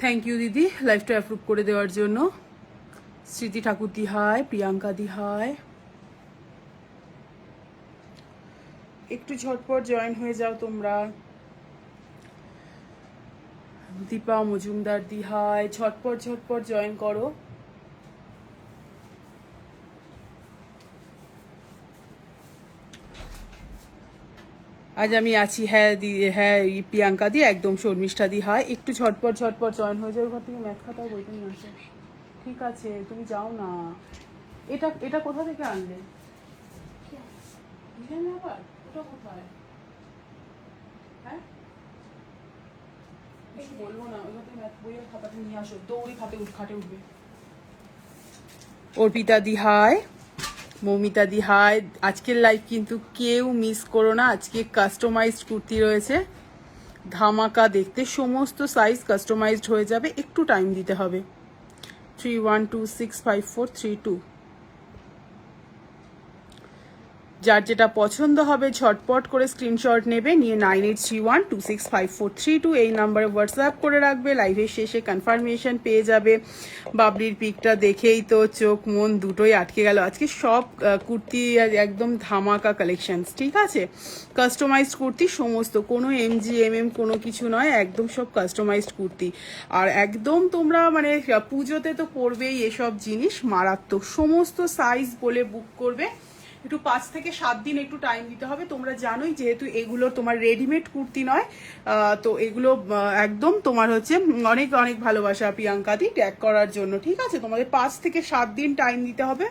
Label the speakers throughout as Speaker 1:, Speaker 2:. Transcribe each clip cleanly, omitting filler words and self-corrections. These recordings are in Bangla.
Speaker 1: থ্যাংক ইউ দিদি লাইভটা অ্যাপ্রুভ করে দেওয়ার জন্য। স্মৃতি ঠাকুর দি হাই, প্রিয়াঙ্কা দি হাই। একটু ঝটপট জয়েন হয়ে যাও তোমরা। দীপা মজুমদার দি হাই, ঝটপট ঝটপট জয়েন করো। আজ আমি আছি, হ্যাঁ দি, হ্যাঁ প্রিয়াঙ্কা দি, একদম শর্মিষ্ঠা দি হাই। একটু ঝটপট ঝটপট জয়েন হয়ে যাও। ঘর থেকে ম্যাথ খাতাও বইতে নিয়ে আসে। ঠিক আছে, তুমি যাও না। এটা এটা কোথা থেকে আনলে? আবার ওটা কোথায়? হ্যাঁ বলবো না, ওই ঘর থেকে ম্যাথ বইয়ের খাতাটা নিয়ে আসো। দৌড়ি খাটে উঠবে। অর্পিতা দি হাই, মৌমিতা দি হাই। আজকের লাইভ কিন্তু কেউ মিস করো না। আজকে কাস্টমাইজড কুর্তি রয়েছে, ধামাকা দেখতে। সমস্ত সাইজ কাস্টমাইজড হয়ে যাবে, একটু টাইম দিতে হবে। 31265432। যার যেটা পছন্দ হবে ঝটপট করে স্ক্রিনশট নেবে, নিয়ে 9831265432 এই নাম্বারে হোয়াটসঅ্যাপ করে রাখবে। লাইভের শেষে কনফার্মেশন পেয়ে যাবে। বাবলির পিকটা দেখেই তো চোখ মন দুটোই আটকে গেল। আজকে সব কুর্তি একদম ধামাকা কালেকশনস, ঠিক আছে? কাস্টমাইজড কুর্তি সমস্ত, কোনো MG কোনো কিছু নয়, একদম সব কাস্টমাইজড কুর্তি। আর একদম তোমরা মানে পুজোতে তো পরবেই এসব জিনিস, মারাত্মক। সমস্ত সাইজ বলে বুক করবে। একটু 5 থেকে 7 দিন একটু টাইম দিতে হবে। তোমরা জানোই যেহেতু এগুলো তোমার রেডিমেড কুর্তি নয়, তো এগুলো একদম তোমার হচ্ছে অনেক অনেক ভালোবাসা প্রিয়াঙ্কা দি ট্যাগ করার জন্য, ঠিক আছে? তোমাদের 5 থেকে 7 দিন টাইম দিতে হবে।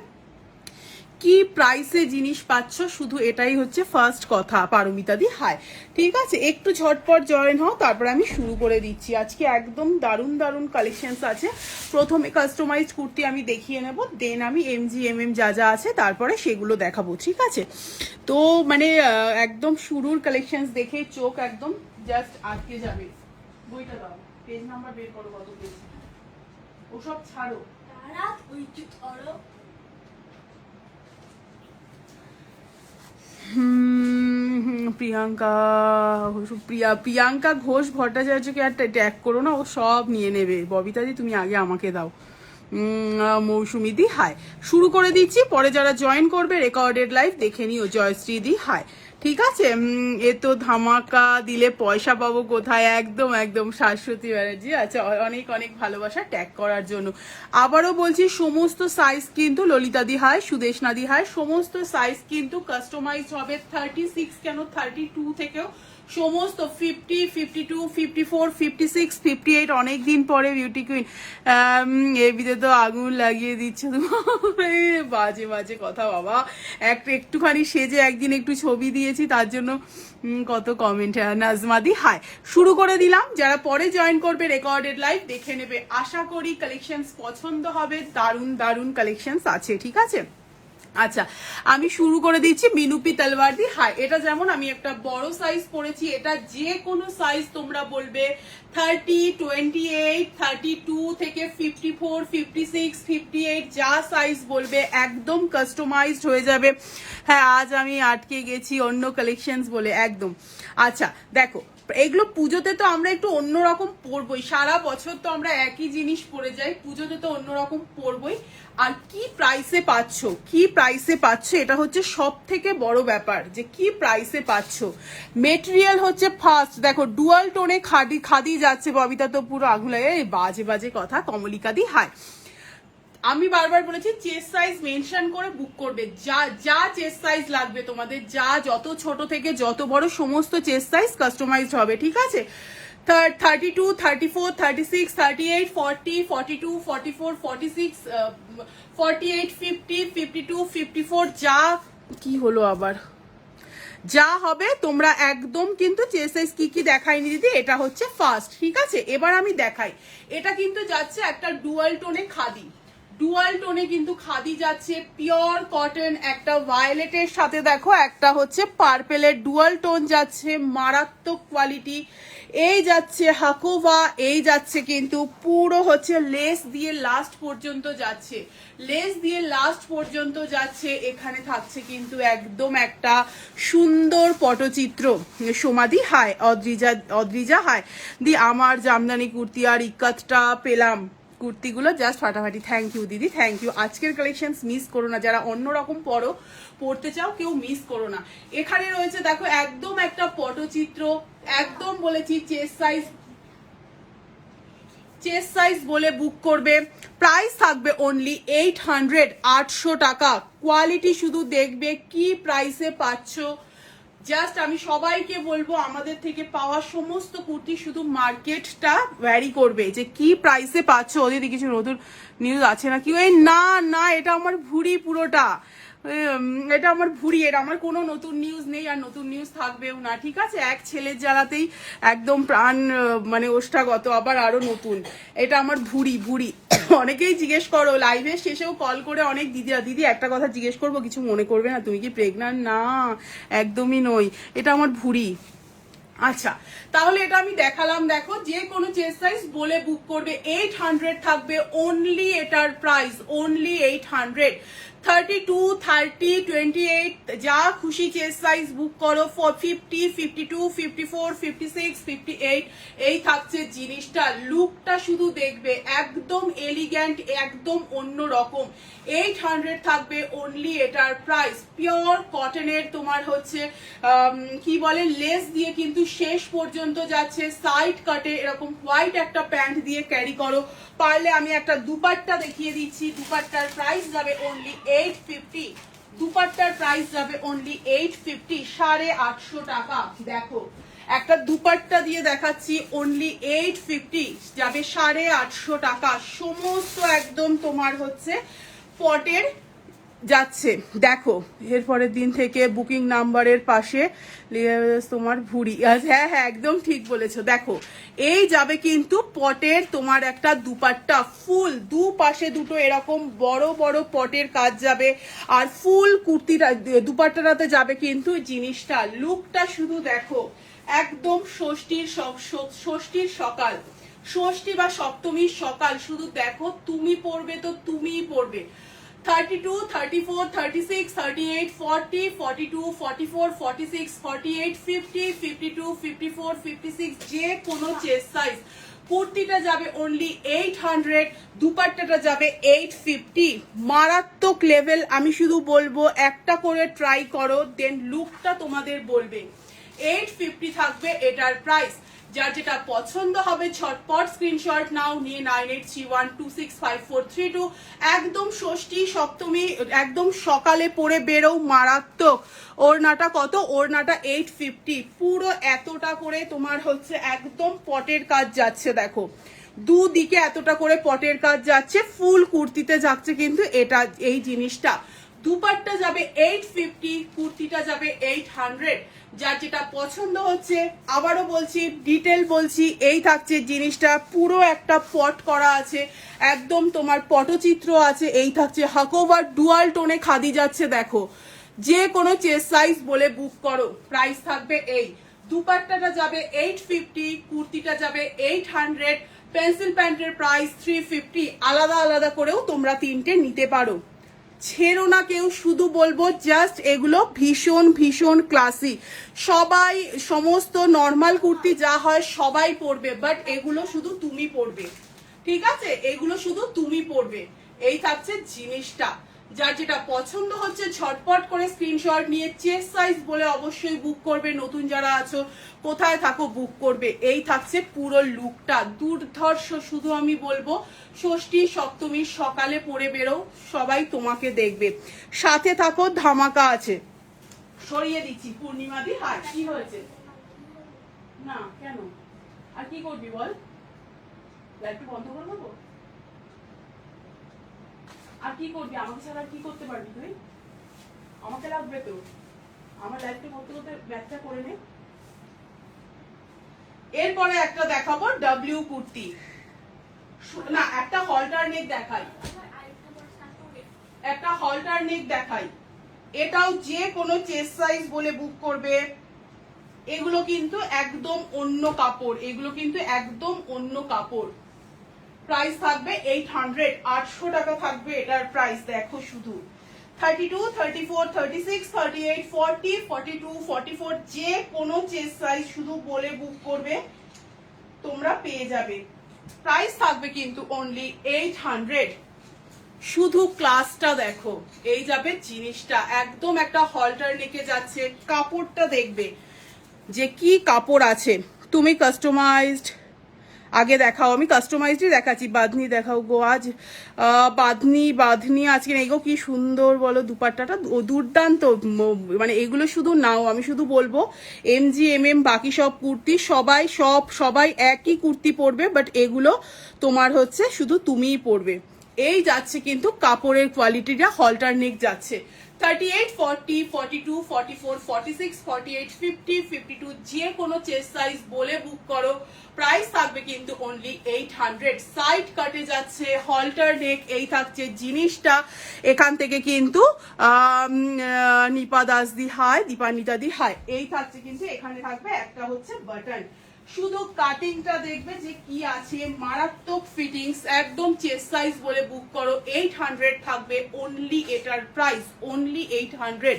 Speaker 1: কি প্রাইসে জিনিস পাচ্ছ শুধু এটাই হচ্ছে ফার্স্ট কথা। পারমিতা দি হাই, ঠিক আছে? একটু ঝটপট জয়েন হও, তারপরে আমি শুরু করে দিচ্ছি। আজকে একদম দারুণ দারুণ কালেকশনস আছে। প্রথমে কাস্টমাইজড কুর্তি আমি দেখিয়ে নেব, দেন আমি MG যা যা আছে তারপরে সেগুলো দেখাবো, ঠিক আছে? তো মানে একদম শুরুর কালেকশনস দেখে চোখ একদম জাস্ট আটকে যাবে। বইটা দাও, পেজ নাম্বার বের করো, কত পেজ। ওসব ছাড়ো, প্রিয়াঙ্কা ঘোষ ভট্টাচার্যকে আর ট্যাগ করো না, ও সব নিয়ে নেবে। ববিতাদি তুমি আগে আমাকে দাও। মৌসুমি দি হাই, শুরু করে দিচ্ছি। পরে যারা জয়েন করবে রেকর্ডেড লাইভ দেখে নিও। জয়শ্রী দি হাই, ঠিক আছে? এ তো ধামাকা দিলে পয়সা পাবো কোথায়, একদম একদম। শাশ্বতী ব্যানার্জি, আচ্ছা অনেক অনেক ভালোবাসা ট্যাগ করার জন্য। আবারও বলছি সমস্ত সাইজ কিন্তু ললিতা দি হাই, সুদেশনা দি হাই, সমস্ত সাইজ কিন্তু কাস্টমাইজ হবে। 36 কেন 32 থেকেও সমস্ত 50, 52, 54, 56, 58 অনেক দিন পরে বিউটি কুইন এবিতে তো আগুন লাগিয়ে দিচ্ছে। বাজে বাজে কথা বাবা। একটুখানি সেজে একদিন একটু ছবি দিয়েছি তার জন্য কত কমেন্ট। নাজমা দি হাই, শুরু করে দিলাম। যারা পরে জয়েন করবে রেকর্ডেড লাইভ দেখে নেবে। আশা করি কালেকশনস পছন্দ হবে, দারুণ দারুণ কালেকশনস আছে, ঠিক আছে? আচ্ছা আমি শুরু করে দিচ্ছি। মিনুপি তলওয়ার দি হাই, এটা যেমন আমি একটা বড় সাইজ পরেছি, এটা যে কোনো সাইজ তোমরা বলবে 30, 28, 32 থেকে 54, 56, 58 যা সাইজ বলবে একদম কাস্টমাইজড হয়ে যাবে। হ্যাঁ আজ আমি আটকে গেছি অন্য কালেকশনস বলে, একদম। আচ্ছা দেখো, এগুলো পুজোতে তো আমরা একটু অন্যরকম পরবই, সারা বছর তো আমরা একই জিনিস পরে যাই, পুজোতে তো অন্যরকম পরবই। আর কি প্রাইসে পাচ্ছ, কি প্রাইসে পাচ্ছ, এটা হচ্ছে সব থেকে বড় ব্যাপার, যে কি প্রাইসে পাচ্ছ। মেটেরিয়াল হচ্ছে ফার্স্ট, দেখো ডুয়াল টোনে খাদি যাচ্ছে। ববিতা তো পুরো আগুলায়, বাজে বাজে কথা। কমলিকা দি হাই, আমি বারবার বলেছি চেস্ট সাইজ মেনশন করে বুক করবে। যা যা চেস্ট সাইজ লাগবে তোমাদের, যা যত ছোট থেকে যত বড় সমস্ত চেস্ট সাইজ কাস্টমাইজড হবে, ঠিক আছে? 32, 34, 36, 38, 40, 42, 44, 46, 48, 50, 52, 54 যা কি হলো আবার, যা হবে তোমরা একদম কিন্তু চেস্ট সাইজ কি কি দেখাইনি দিদি, এটা হচ্ছে ফার্স্ট, ঠিক আছে? এবার আমি দেখাই। এটা কিন্তু যাচ্ছে একটা ডুয়াল টোনে খাদি, ডুয়াল টোনে কিন্তু খাদি যাচ্ছে, পিওর কটন। একটা ভায়োলেটের সাথে দেখো একটা হচ্ছে পার্পেলের ডুয়াল টোন যাচ্ছে, মারাত্মক কোয়ালিটি। এই যাচ্ছে হাকোভা, এই যাচ্ছে কিন্তু পুরো হচ্ছে লেস দিয়ে লাস্ট পর্যন্ত যাচ্ছে, লেস দিয়ে লাস্ট পর্যন্ত যাচ্ছে। এখানে থাকছে কিন্তু একদম একটা সুন্দর পটচিত্র। সমাধি হাই, অদ্রিজা হাই দি, আমার জামদানি কুর্তি আর ইক্কাতটা পেলাম, কুর্তিগুলো জাস্ট ফাটাফাটি। থ্যাংক ইউ দিদি, থ্যাংক ইউ। আজকের কালেকশনস মিস করো না, যারা অন্যরকম পড়তে চাও কেউ মিস করো না। এখানে রয়েছে দেখো একদম একটা পটচিত্র, একদম বলেছি চেস্ট সাইজ বলে বুক করবে। প্রাইস থাকবে অনলি 800, 800 টাকা। কোয়ালিটি শুধু দেখবে কি প্রাইসে পাচ্ছ। জাস্ট আমি সবাইকে বলবো আমাদের থেকে পাওয়া সমস্ত কুর্তি শুধু মার্কেটটা ভ্যারি করবে যে কি প্রাইসে পাচ্ছ। ওদের কিছু নতুন নিউজ আছে নাকি? ওই না না, এটা আমার ভুড়ি পুরোটা, এটা আমার ভুড়ি, এটা আমার কোনো নতুন নিউজ নেই আর নতুন নিউজ থাকবেও না, ঠিক আছে? এক ছেলের জ্বালাতেই একদম প্রাণ মানে ওষ্ঠাগত, আবার আরো নতুন। এটা আমার ভুড়ি। অনেকেই জিজ্ঞেস করো লাইভের শেষেও কল করে, অনেক দিদি একটা কথা জিজ্ঞেস করবো, কিছু মনে করবে না, তুমি কি প্রেগন্যান্ট? না, একদমই নই, এটা আমার ভুড়ি। আচ্ছা, তাহলে এটা আমি দেখালাম। দেখো যে কোনো চেস্ট সাইজ বলে বুক করবে, 800 থাকবে অনলি, এটার প্রাইস অনলি 800। 32, 30, 28 যা খুশি চেস্ট সাইজ বুক করো। 50, 52, 54, 56, 58 এই থাকছে জিনিসটা। লুকটা শুধু দেখবে, একদম এলিগ্যান্ট, একদম অন্য রকম। 800 থাকবে অনলি, এটার প্রাইস। পিওর কটনের তোমার হচ্ছে কি বলে লেস দিয়ে কিন্তু শেষ পর্যন্ত যাচ্ছে, সাইড কাটে এরকম হোয়াইট একটা প্যান্ট দিয়ে ক্যারি করো। পারলে আমি একটা দুপাট্টা দেখিয়ে দিচ্ছি, দুপাট্টার প্রাইস যাবে অনলি 850। দুপাট্টার প্রাইস যাবে অনলি 850, 850 টাকা। দেখো একটা দুপাট্টা দিয়ে দেখাচ্ছি, অনলি 850 যাবে 850 টাকা। সমস্ত একদম তোমার হচ্ছে পটের যাচ্ছে। দেখো এরপরের দিন থেকে বুকিং নাম্বারের পাশে তোমার ভুড়ি, হ্যাঁ একদম ঠিক বলেছো। দেখো এই যাবে কিন্তু পটের তোমার একটা দুপাট্টা, ফুল দুপাশে দুটো এরকম বড় বড় পটের কাজ যাবে, আর ফুল কুর্তিটা দুপাট্টাটাতে যাবে কিন্তু জিনিসটা। লুকটা শুধু দেখো, একদম ষষ্ঠীর সকাল, ষষ্ঠী বা সপ্তমীর সকাল, শুধু দেখো তুমি পরবে তো তুমিই পরবে। 32, 34, 36, 38, 40, 42, 44, 46, 48, 50, 52, 54, 56 যে কোনো চেস্ট সাইজ। কুর্তিটা যাবে অনলি 800, দুপাট্টাটা যাবে 850। মারাত্মক লেভেল। আমি শুধু বলবো একটা করে ট্রাই করো, দেন লুকটা তোমাদের বলবে। 850 থাকবে এটার প্রাইস। যার যেটা পছন্দ হবে ঝটপট স্ক্রিনশট নাও, নিয়ে 9831265432। একদম ষষ্ঠী সপ্তমী একদম সকালে পরে বেরো, মারাত্মক। ওড়নাটা কত? ওড়নাটা 850, পুরো এতটা করে তোমার হচ্ছে একদম পটের কাজ যাচ্ছে। দেখো দুদিকে এতটা করে পটের কাজ যাচ্ছে, ফুল কুর্তিতে যাচ্ছে কিন্তু এটা, এই জিনিসটা। দুপাট্টা যাবে 850, কুর্তিটা যাবে 800। যার যেটা পছন্দ হচ্ছে, আবারও বলছি, ডিটেল বলছি, এই থাকছে জিনিসটা। পুরো একটা পট করা আছে, একদম তোমার পটচিত্র আছে। এই থাকছে হাকোভার ডুয়াল টোনে খাদি যাচ্ছে। দেখো যে কোনো চেস্ট সাইজ বলে বুক করো, প্রাইস থাকবে এই। দুপাট্টাটা যাবে 850, কুর্তিটা যাবে 800, পেন্সিল প্যান্টের প্রাইস 350। আলাদা আলাদা করেও তোমরা তিনটে নিতে পারো, ছেড়ো না কেউ। শুধু বলবো জাস্ট এগুলো ভীষণ ভীষণ ক্লাসি। সবাই সমস্ত নর্মাল কুর্তি যা হয় সবাই পরবে, বাট এগুলো শুধু তুমি পরবে, ঠিক আছে? এগুলো শুধু তুমি পরবে। এই থাকছে জিনিসটা। যার যেটা পছন্দ হচ্ছে ঝটপট করে স্ক্রিনশট নিয়ে চেস্ট সাইজ বলে অবশ্যই বুক করবে। নতুন যারা আছো কোথায় থাকো বুক করবে। এই থাকছে পুরো লুকটা, দুর্ধর্ষ। শুধু আমি বলবো ষষ্ঠী সপ্তমীর সকালে পরে বেরো, সবাই তোমাকে দেখবে। সাথে থাকো, ধামাকা আছে। সরিয়ে দিচ্ছি পূর্ণিমা দি। হাই, কি হয়েছে? না কেন? আর কি করবি বল? লাইটটা বন্ধ করে দেবো? আর কি করবি? আমাকে ছাড়া কি করতে পারবি তুই? আমাকে লাগবে তো। আমার লাইফটা করতে করতে ব্যাগটা করে নে। এরপরে একটা দেখাবো ডাব্লিউ কুর্তি, না একটা হলটার নেক দেখাই, একটা হলটার নেক দেখাই। এটাও যে কোনো চেস্ট সাইজ বলে বুক করবে। এগুলো কিন্তু একদম অন্য কাপড়, এগুলো কিন্তু একদম অন্য কাপড়। প্রাইস থাকবে 800, 800 টাকা থাকবে এটার প্রাইস। দেখো শুধু 32, 34, 36, 38, 40, 42, 44 যে কোনো চেস্ট সাইজ শুধু বলে বুক করবে, তোমরা পেয়ে যাবে। প্রাইস থাকবে কিন্তু অনলি 800। শুধু ক্লাসটা দেখো, এই যাবে জিনিসটা, একদম একটা হলটার নেকে যাচ্ছে। কাপড়টা দেখবে যে কি কাপড় আছে। তুমি কাস্টমাইজড আগে দেখাও, আমি কাস্টমাইজডই দেখাচ্ছি। বাঁধনি দেখাও গো আজ। বাঁধনি আজকে নেই গো, কি সুন্দর বলো দুপাট্টাটা, দুর্দান্ত। মানে এগুলো শুধু নাও, আমি শুধু বলবো MGMM বাকি সব কুর্তি সবাই একই কুর্তি পরবে, বাট এগুলো তোমার হচ্ছে শুধু তুমিই পরবে। এই যাচ্ছে কিন্তু কাপড়ের কোয়ালিটিটা, হলটার নেক যাচ্ছে। 38, 40, 42, 44, 46, 48, 50, 52 যে কোনো চেস্ট সাইজ বলে বুক করো। প্রাইস থাকবে কিন্তু অনলি 800। সাইড কাটে যাচ্ছে, হলটার নেক, এই থাকছে জিনিসটা। এখান থেকে কিন্তু নিপা দাস দি হাই, দীপানিতা দি হাই, এই থাকছে কিন্তু। এখানে থাকবে একটা হচ্ছে বাটন। শুধু কাটিংটা দেখবে যে কি আছে, মারাত্মক ফিটিংস, একদম চেস্ট সাইজ বলে বুক করো। 800 থাকবে অনলি এটার প্রাইস, অনলি 800।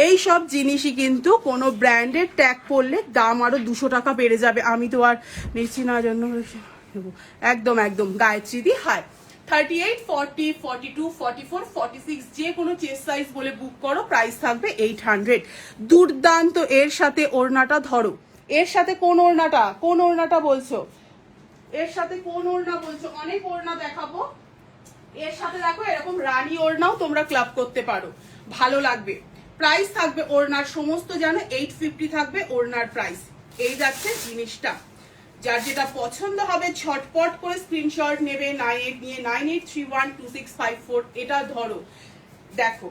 Speaker 1: এই সব জিনিসই কিন্তু কোনো ব্র্যান্ডের ট্যাগ করলে দাম আরো 200 টাকা বেড়ে যাবে। আমি তো আর নিচ্ছি না জন্য, একদম একদম গায়ত্রী দি হাই। 38, 40, 42, 44, 46 যে কোনো চেস্ট সাইজ বলে বুক করো। প্রাইস থাকবে 800। দুর্দান্ত। এর সাথে ওড়নাটা ধরো, এর সাথে কোন ওড়নাটা বলছো, এর সাথে কোন ওড়না বলছো? অনেক ওড়না দেখাবো। এর সাথে দেখো এরকম রানী ওড়নাও তোমরা ক্লাব করতে পারো, ভালো লাগবে। প্রাইস থাকবে ওড়নার সমস্ত জানো 850 থাকবে ওড়নার প্রাইস। এই যাচ্ছে জিনিসটা। যার যেটা পছন্দ হবে ঝটপট করে স্ক্রিনশট নেবে। 98 নিয়ে 98312654 এটা ধরো। দেখো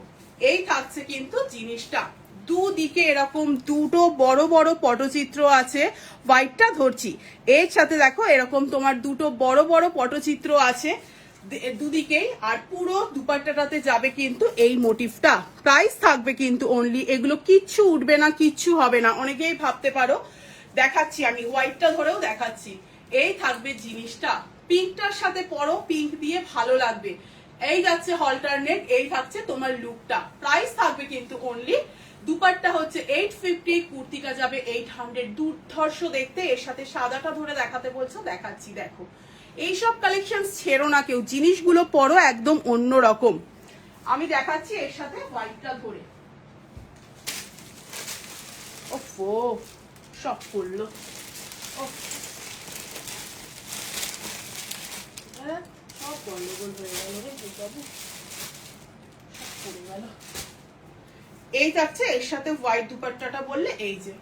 Speaker 1: এই থাকছে কিন্তু জিনিসটা। দুদিকে এরকম দুটো বড় বড় পটচিত্র আছে। হোয়াইটটা ধরছি, এর সাথে দেখো এরকম তোমার দুটো বড় বড় পটচিত্র আছে দুদিকেই। আর পুরো দুপাট্টাটাতে যাবে কিন্তু এই মোটিভটা। প্রাইস থাকবে কিন্তু অনলি, এগুলো কিচ্ছু উঠবে না, কিচ্ছু হবে না। অনেকেই ভাবতে পারো, দেখাচ্ছি আমি হোয়াইটটা ধরেও দেখাচ্ছি। এই থাকবে জিনিসটা, পিঙ্কটার সাথে পরো, পিঙ্ক দিয়ে ভালো লাগবে। এই যাচ্ছে হলটার নেক, এই থাকছে তোমার লুকটা। প্রাইস থাকবে কিন্তু অনলি, দুপাট্টা হচ্ছে 850, কুর্তিটা যাবে 800। দুর্ধর্ষ দেখতে। এর সাথে সাদাটা ধরে দেখাতে বলছো, দেখাচ্ছি। দেখো এইসব কালেকশন ছেড়ো না কেউ, জিনিসগুলো পরো একদম অন্য রকম। আমি দেখাচ্ছি এর সাথে হোয়াইটটা ধরে। ওফো সব করলো, সব গন্ডগোল হয়ে গেল রে বাবু, সব পড়ে গেল। এই যাচ্ছে এর সাথে হোয়াইট দুপাট্টাটা বললে, এই যে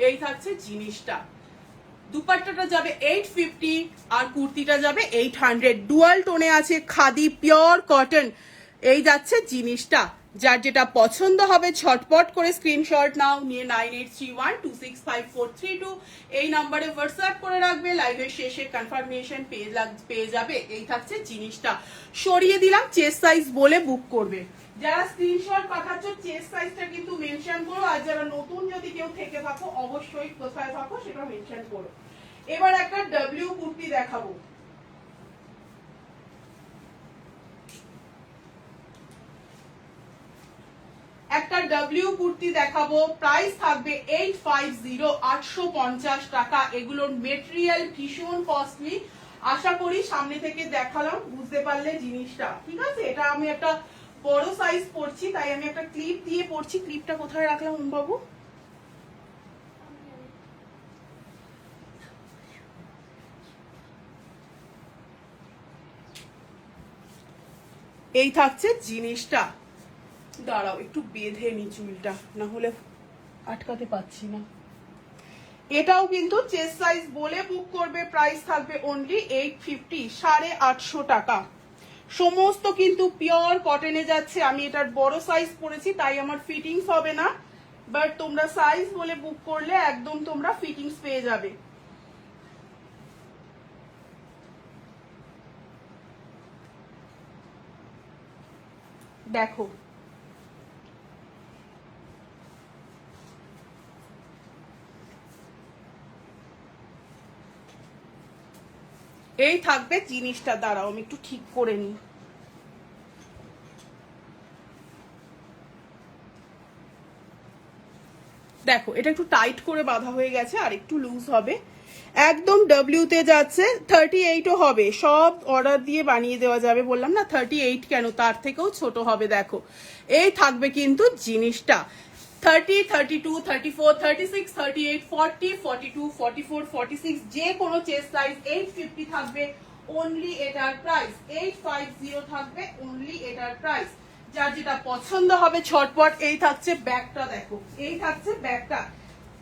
Speaker 1: এই থাকছে জিনিসটা। দুপাট্টাটা যাবে 850 আর কুর্তিটা যাবে 800। ডুয়াল টোনে আছে, খাদি পিওর কটন। এই যাচ্ছে জিনিসটা। যার যেটা পছন্দ হবে ঝটপট করে স্ক্রিনশট নাও, নিয়ে 9831265432 এই নাম্বারে হোয়াটসঅ্যাপ করে রাখবে। লাইভের শেষে কনফার্মেশন পেয়ে যাবে। এই থাকছে জিনিসটা। সরিয়ে দিলাম, চেস্ট সাইজ বলে বুক করবে। যারা স্ক্রিনশট পাঠাচ্ছ চেস্ট সাইজটা কিন্তু মেনশন করো। আর যারা নতুন যদি কেউ থেকে থাকো অবশ্যই কোথায় থাকো সেটা মেনশন করো। এবার একটা ডব্লিউ কুর্তি দেখাবো। একটা ডব্লিউ কুর্তি দেখাবো। প্রাইস থাকবে 850, 850 টাকা। এগুলোর মেটেরিয়াল ভীষণ কস্টলি। আশা করি সামনে থেকে দেখালাম বুঝতে পারলে জিনিসটা, ঠিক আছে? এটা আমি একটা বড় সাইজ পরছি, তাই আমি একটা ক্লিপ দিয়ে পরছি। ক্লিপটা কোথায় রাখলাম বাবু? এই থাকছে জিনিসটা। দাঁড়াও একটু বেঁধে নি চুলটা, না হলে আটকাতে পাচ্ছি না। এটাও কিন্তু চেস্ট সাইজ বলে বুক করবে। প্রাইস থাকবে অনলি 850, 850 টাকা। সমস্ত কিন্তু পিওর কটনে যাচ্ছে। আমি এটার বড় সাইজ পরেছি তাই আমার ফিটিংস হবে না, বাট তোমরা সাইজ বলে বুক করলে একদম তোমরা ফিটিংস পেয়ে যাবে। দেখো এই থাকবে জিনিসটা, দাঁড়াও আমি একটু ঠিক করে নিই। দেখো এটা একটু টাইট করে বাঁধা হয়ে গেছে, আর একটু লুজ হবে। একদম ডব্লিউতে যাচ্ছে, 38ও হবে, সব অর্ডার দিয়ে বানিয়ে দেওয়া যাবে। বললাম না 38 কেন, তার থেকেও ছোট হবে। দেখো এই থাকবে কিন্তু জিনিসটা 30, 32, 34, 36, 38, 40, 42, 44, 46, যে কোনো চেস্ট সাইজ 850 থাকবে অনলি, এটার প্রাইস 850 থাকবে অনলি, এটার প্রাইস। যার যেটা পছন্দ হবে ছটপট। এই থাকছে ব্যাগটা, দেখো এই থাকছে ব্যাগটা,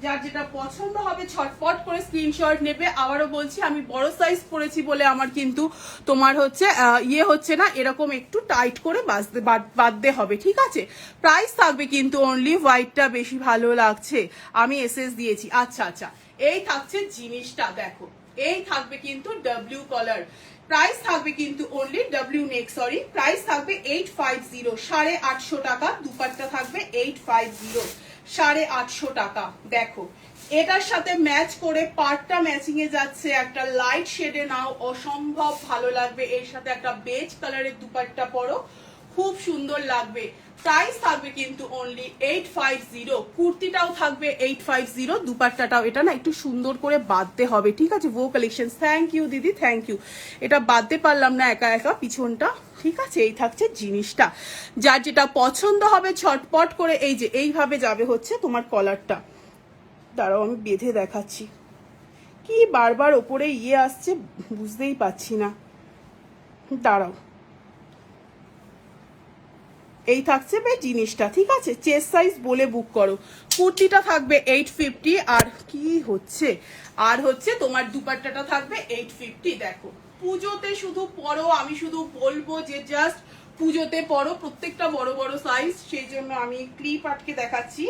Speaker 1: যার যেটা পছন্দ হবে ছটপট করে স্ক্রিনশট নেবে। আবারও বলছি আমি বড় সাইজ পরেছি বলে আমার কিন্তু তোমার হচ্ছে ইয়ে হচ্ছে না, এরকম একটু টাইট করে বাঁধতে হবে, ঠিক আছে। প্রাইস থাকবে কিন্তু অনলি, হোয়াইটটা বেশি ভালো লাগছে, আমি এসএস দিয়েছি। আচ্ছা আচ্ছা, এই থাকছে জিনিসটা, দেখো এই থাকবে কিন্তু ডাব্লিউ কলার। প্রাইস থাকবে কিন্তু অনলি ডাব্লিউ নেক, সরি, প্রাইস থাকবে 850, 850 টাকা। দুপাট্টা থাকবে 850, 850 টাকা। দেখো এটার সাথে ম্যাচ করে পার্টটা ম্যাচিং এ যাচ্ছে, একটা লাইট শেডে নাও, অসম্ভব ভালো লাগবে। এর সাথে একটা বেজ কালারের দুপাট্টা পরো, খুব সুন্দর লাগবে। প্রাইস থাকবে কিন্তু অনলি 850, কুর্তিটাও থাকবে 850, দুপাট্টাটাও। এটা না একটু সুন্দর করে বাঁধতে হবে, ঠিক আছে। ভো কালেকশন, থ্যাংক ইউ দিদি, থ্যাংক ইউ। এটা বাঁধতে পারলাম না একা একা পিছনটা, ঠিক আছে। এই থাকছে জিনিসটা, যার যেটা পছন্দ হবে ছটপট করে এই যে এইভাবে যাবে হচ্ছে তোমার কলারটা। দাঁড়াও আমি বেঁধে দেখাচ্ছি, কি বারবার ওপরে ইয়ে আসছে বুঝতেই পাচ্ছি না, দাঁড়াও। এই থাকছে বে জিনিসটা, ঠিক আছে। চেস্ট সাইজ বলে বুক করো। কুর্তিটা থাকবে 850, আর কি হচ্ছে, আর হচ্ছে তোমার দুপাট্টাটা থাকবে 850। দেখো পুজোতে শুধু পরো, আমি শুধু বলবো যে জাস্ট পুজোতে পরো, প্রত্যেকটা বড় বড় সাইজ, সেই জন্য আমি ক্লিপ আটকে দেখাচ্ছি।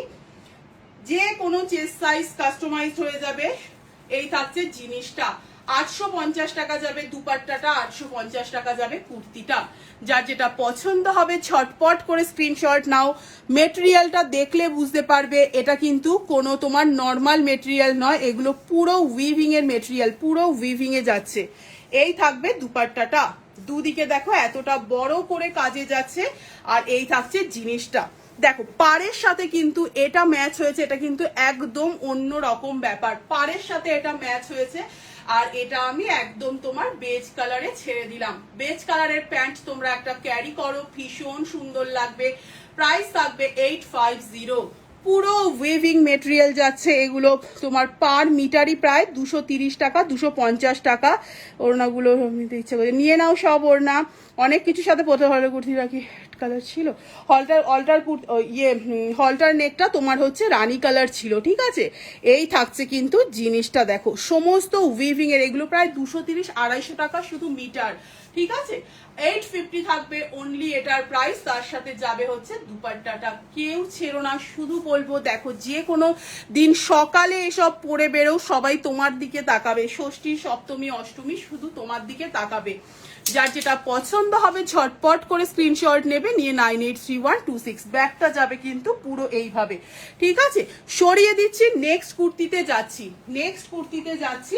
Speaker 1: যে কোনো চেস্ট সাইজ কাস্টমাইজ হয়ে যাবে। এই থাকছে জিনিসটা, 850 টাকা যাবে দুপাট্টাটা, 850 টাকা যাবে কুর্তিটা। যার যেটা পছন্দ হবে ছটপট করে স্ক্রিনশট নাও। মেটেরিয়ালটা দেখলে বুঝতে পারবে এটা কিন্তু কোনো তোমার নর্মাল মেটেরিয়াল নয়, এগুলো পুরো উইভিং এর মেটেরিয়াল, পুরো উইভিং এ যাচ্ছে। এই থাকবে দুপাট্টাটা, দুদিকে দেখো এতটা বড় করে কাজে যাচ্ছে। আর এই থাকছে জিনিসটা, দেখো পাড়ের সাথে কিন্তু এটা ম্যাচ হয়েছে, এটা কিন্তু একদম অন্য রকম ব্যাপার, পাড়ের সাথে এটা ম্যাচ হয়েছে। আর এটা আমি একদম তোমার বেজ কালারে ছেড়ে দিলাম। বেজ কালারের প্যান্ট তোমরা একটা ক্যারি করো, ভীষণ সুন্দর লাগবে। প্রাইস থাকবে 850, পুরো ওয়েভিং মেটেরিয়াল যাচ্ছে। এগুলো তোমার পার মিটারই প্রায় 230 টাকা, 250 টাকা। ওড়নাগুলো নিতে ইচ্ছা করে নিয়ে নাও সব ওড়না, অনেক কিছুর সাথে পথে ভালো কুর্তি রাখি কালার ছিল। হলটার নেকটা তোমার হচ্ছে রানী কালার ছিল, ঠিক আছে। এই থাকছে কিন্তু জিনিসটা, দেখো সমস্ত উইভিং এর, এগুলো প্রায় 230-250 টাকা শুধু মিটার, ঠিক আছে। 850 থাকবে অনলি, এটার প্রাইস। তার সাথে যাবে হচ্ছে দুপাট্টাটা। কেউ ছেড়ো না, শুধু বলবো দেখো যে কোনো দিন সকালে এসব পরে বেরো, সবাই তোমার দিকে তাকাবে। ষষ্ঠী, সপ্তমী, অষ্টমী শুধু তোমার দিকে তাকাবে। যার যেটা পছন্দ হবে ঝটপট করে স্ক্রিনশট নেবে, নিয়ে 983126। ব্যাগটা যাবে কিন্তু পুরো এইভাবে, ঠিক আছে। সরিয়ে দিচ্ছি, নেক্সট কুর্তিতে যাচ্ছি, নেক্সট কুর্তিতে যাচ্ছি।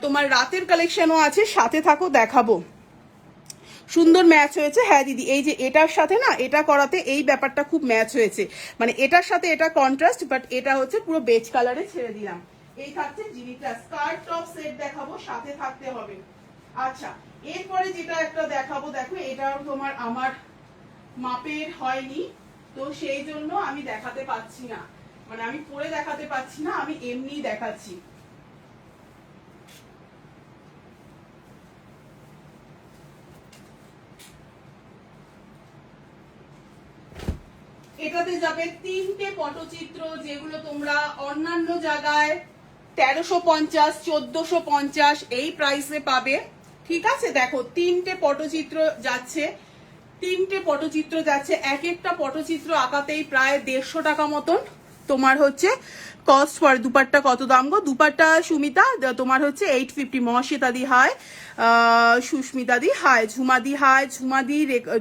Speaker 1: তোমার রাতের কালেকশনও আছে, সাথে থাকো দেখাবো। সুন্দর ম্যাচ হয়েছে, হ্যাঁ দিদি। এই যে এটার সাথে না এটা করাতে এই ব্যাপারটা খুব ম্যাচ হয়েছে, মানে এটার সাথে এটা কন্ট্রাস্ট, বাট এটা হচ্ছে পুরো বেজ কালারে ছেড়ে দিলাম। এই থাকছে জিনিসটা, স্কার্ট টপ সেট দেখাবো, সাথে থাকতে হবে। আচ্ছা এরপরে যেটা একটা দেখাবো, দেখো এটাও তোমার আমার মাপের হয়নি, তো সেই জন্য আমি দেখাতে পাচ্ছি না, মানে আমি পরে দেখাতে পাচ্ছি না, আমি এমনি দেখাচ্ছি। এটাতে যাবে 3টে পটচিত্র, যেগুলো তোমরা অন্যান্য জায়গায় 1350, 1450 এই প্রাইসে পাবে, ঠিক আছে। দেখো 3টে পটচিত্র যাচ্ছে, 3টে পটচিত্র যাচ্ছে, এক একটা পটচিত্র আঁকাতেই প্রায় 150 টাকা মতন তোমার হচ্ছে কস্ট পড়ে। দুপাট্টা কত দাম গো? দুপাট্টা সুমিতা তোমার হচ্ছে 850। মহাশ্বেতা দি হাই, সুস্মিতা দি হাই, ঝুমা দি হাই। ঝুমা দি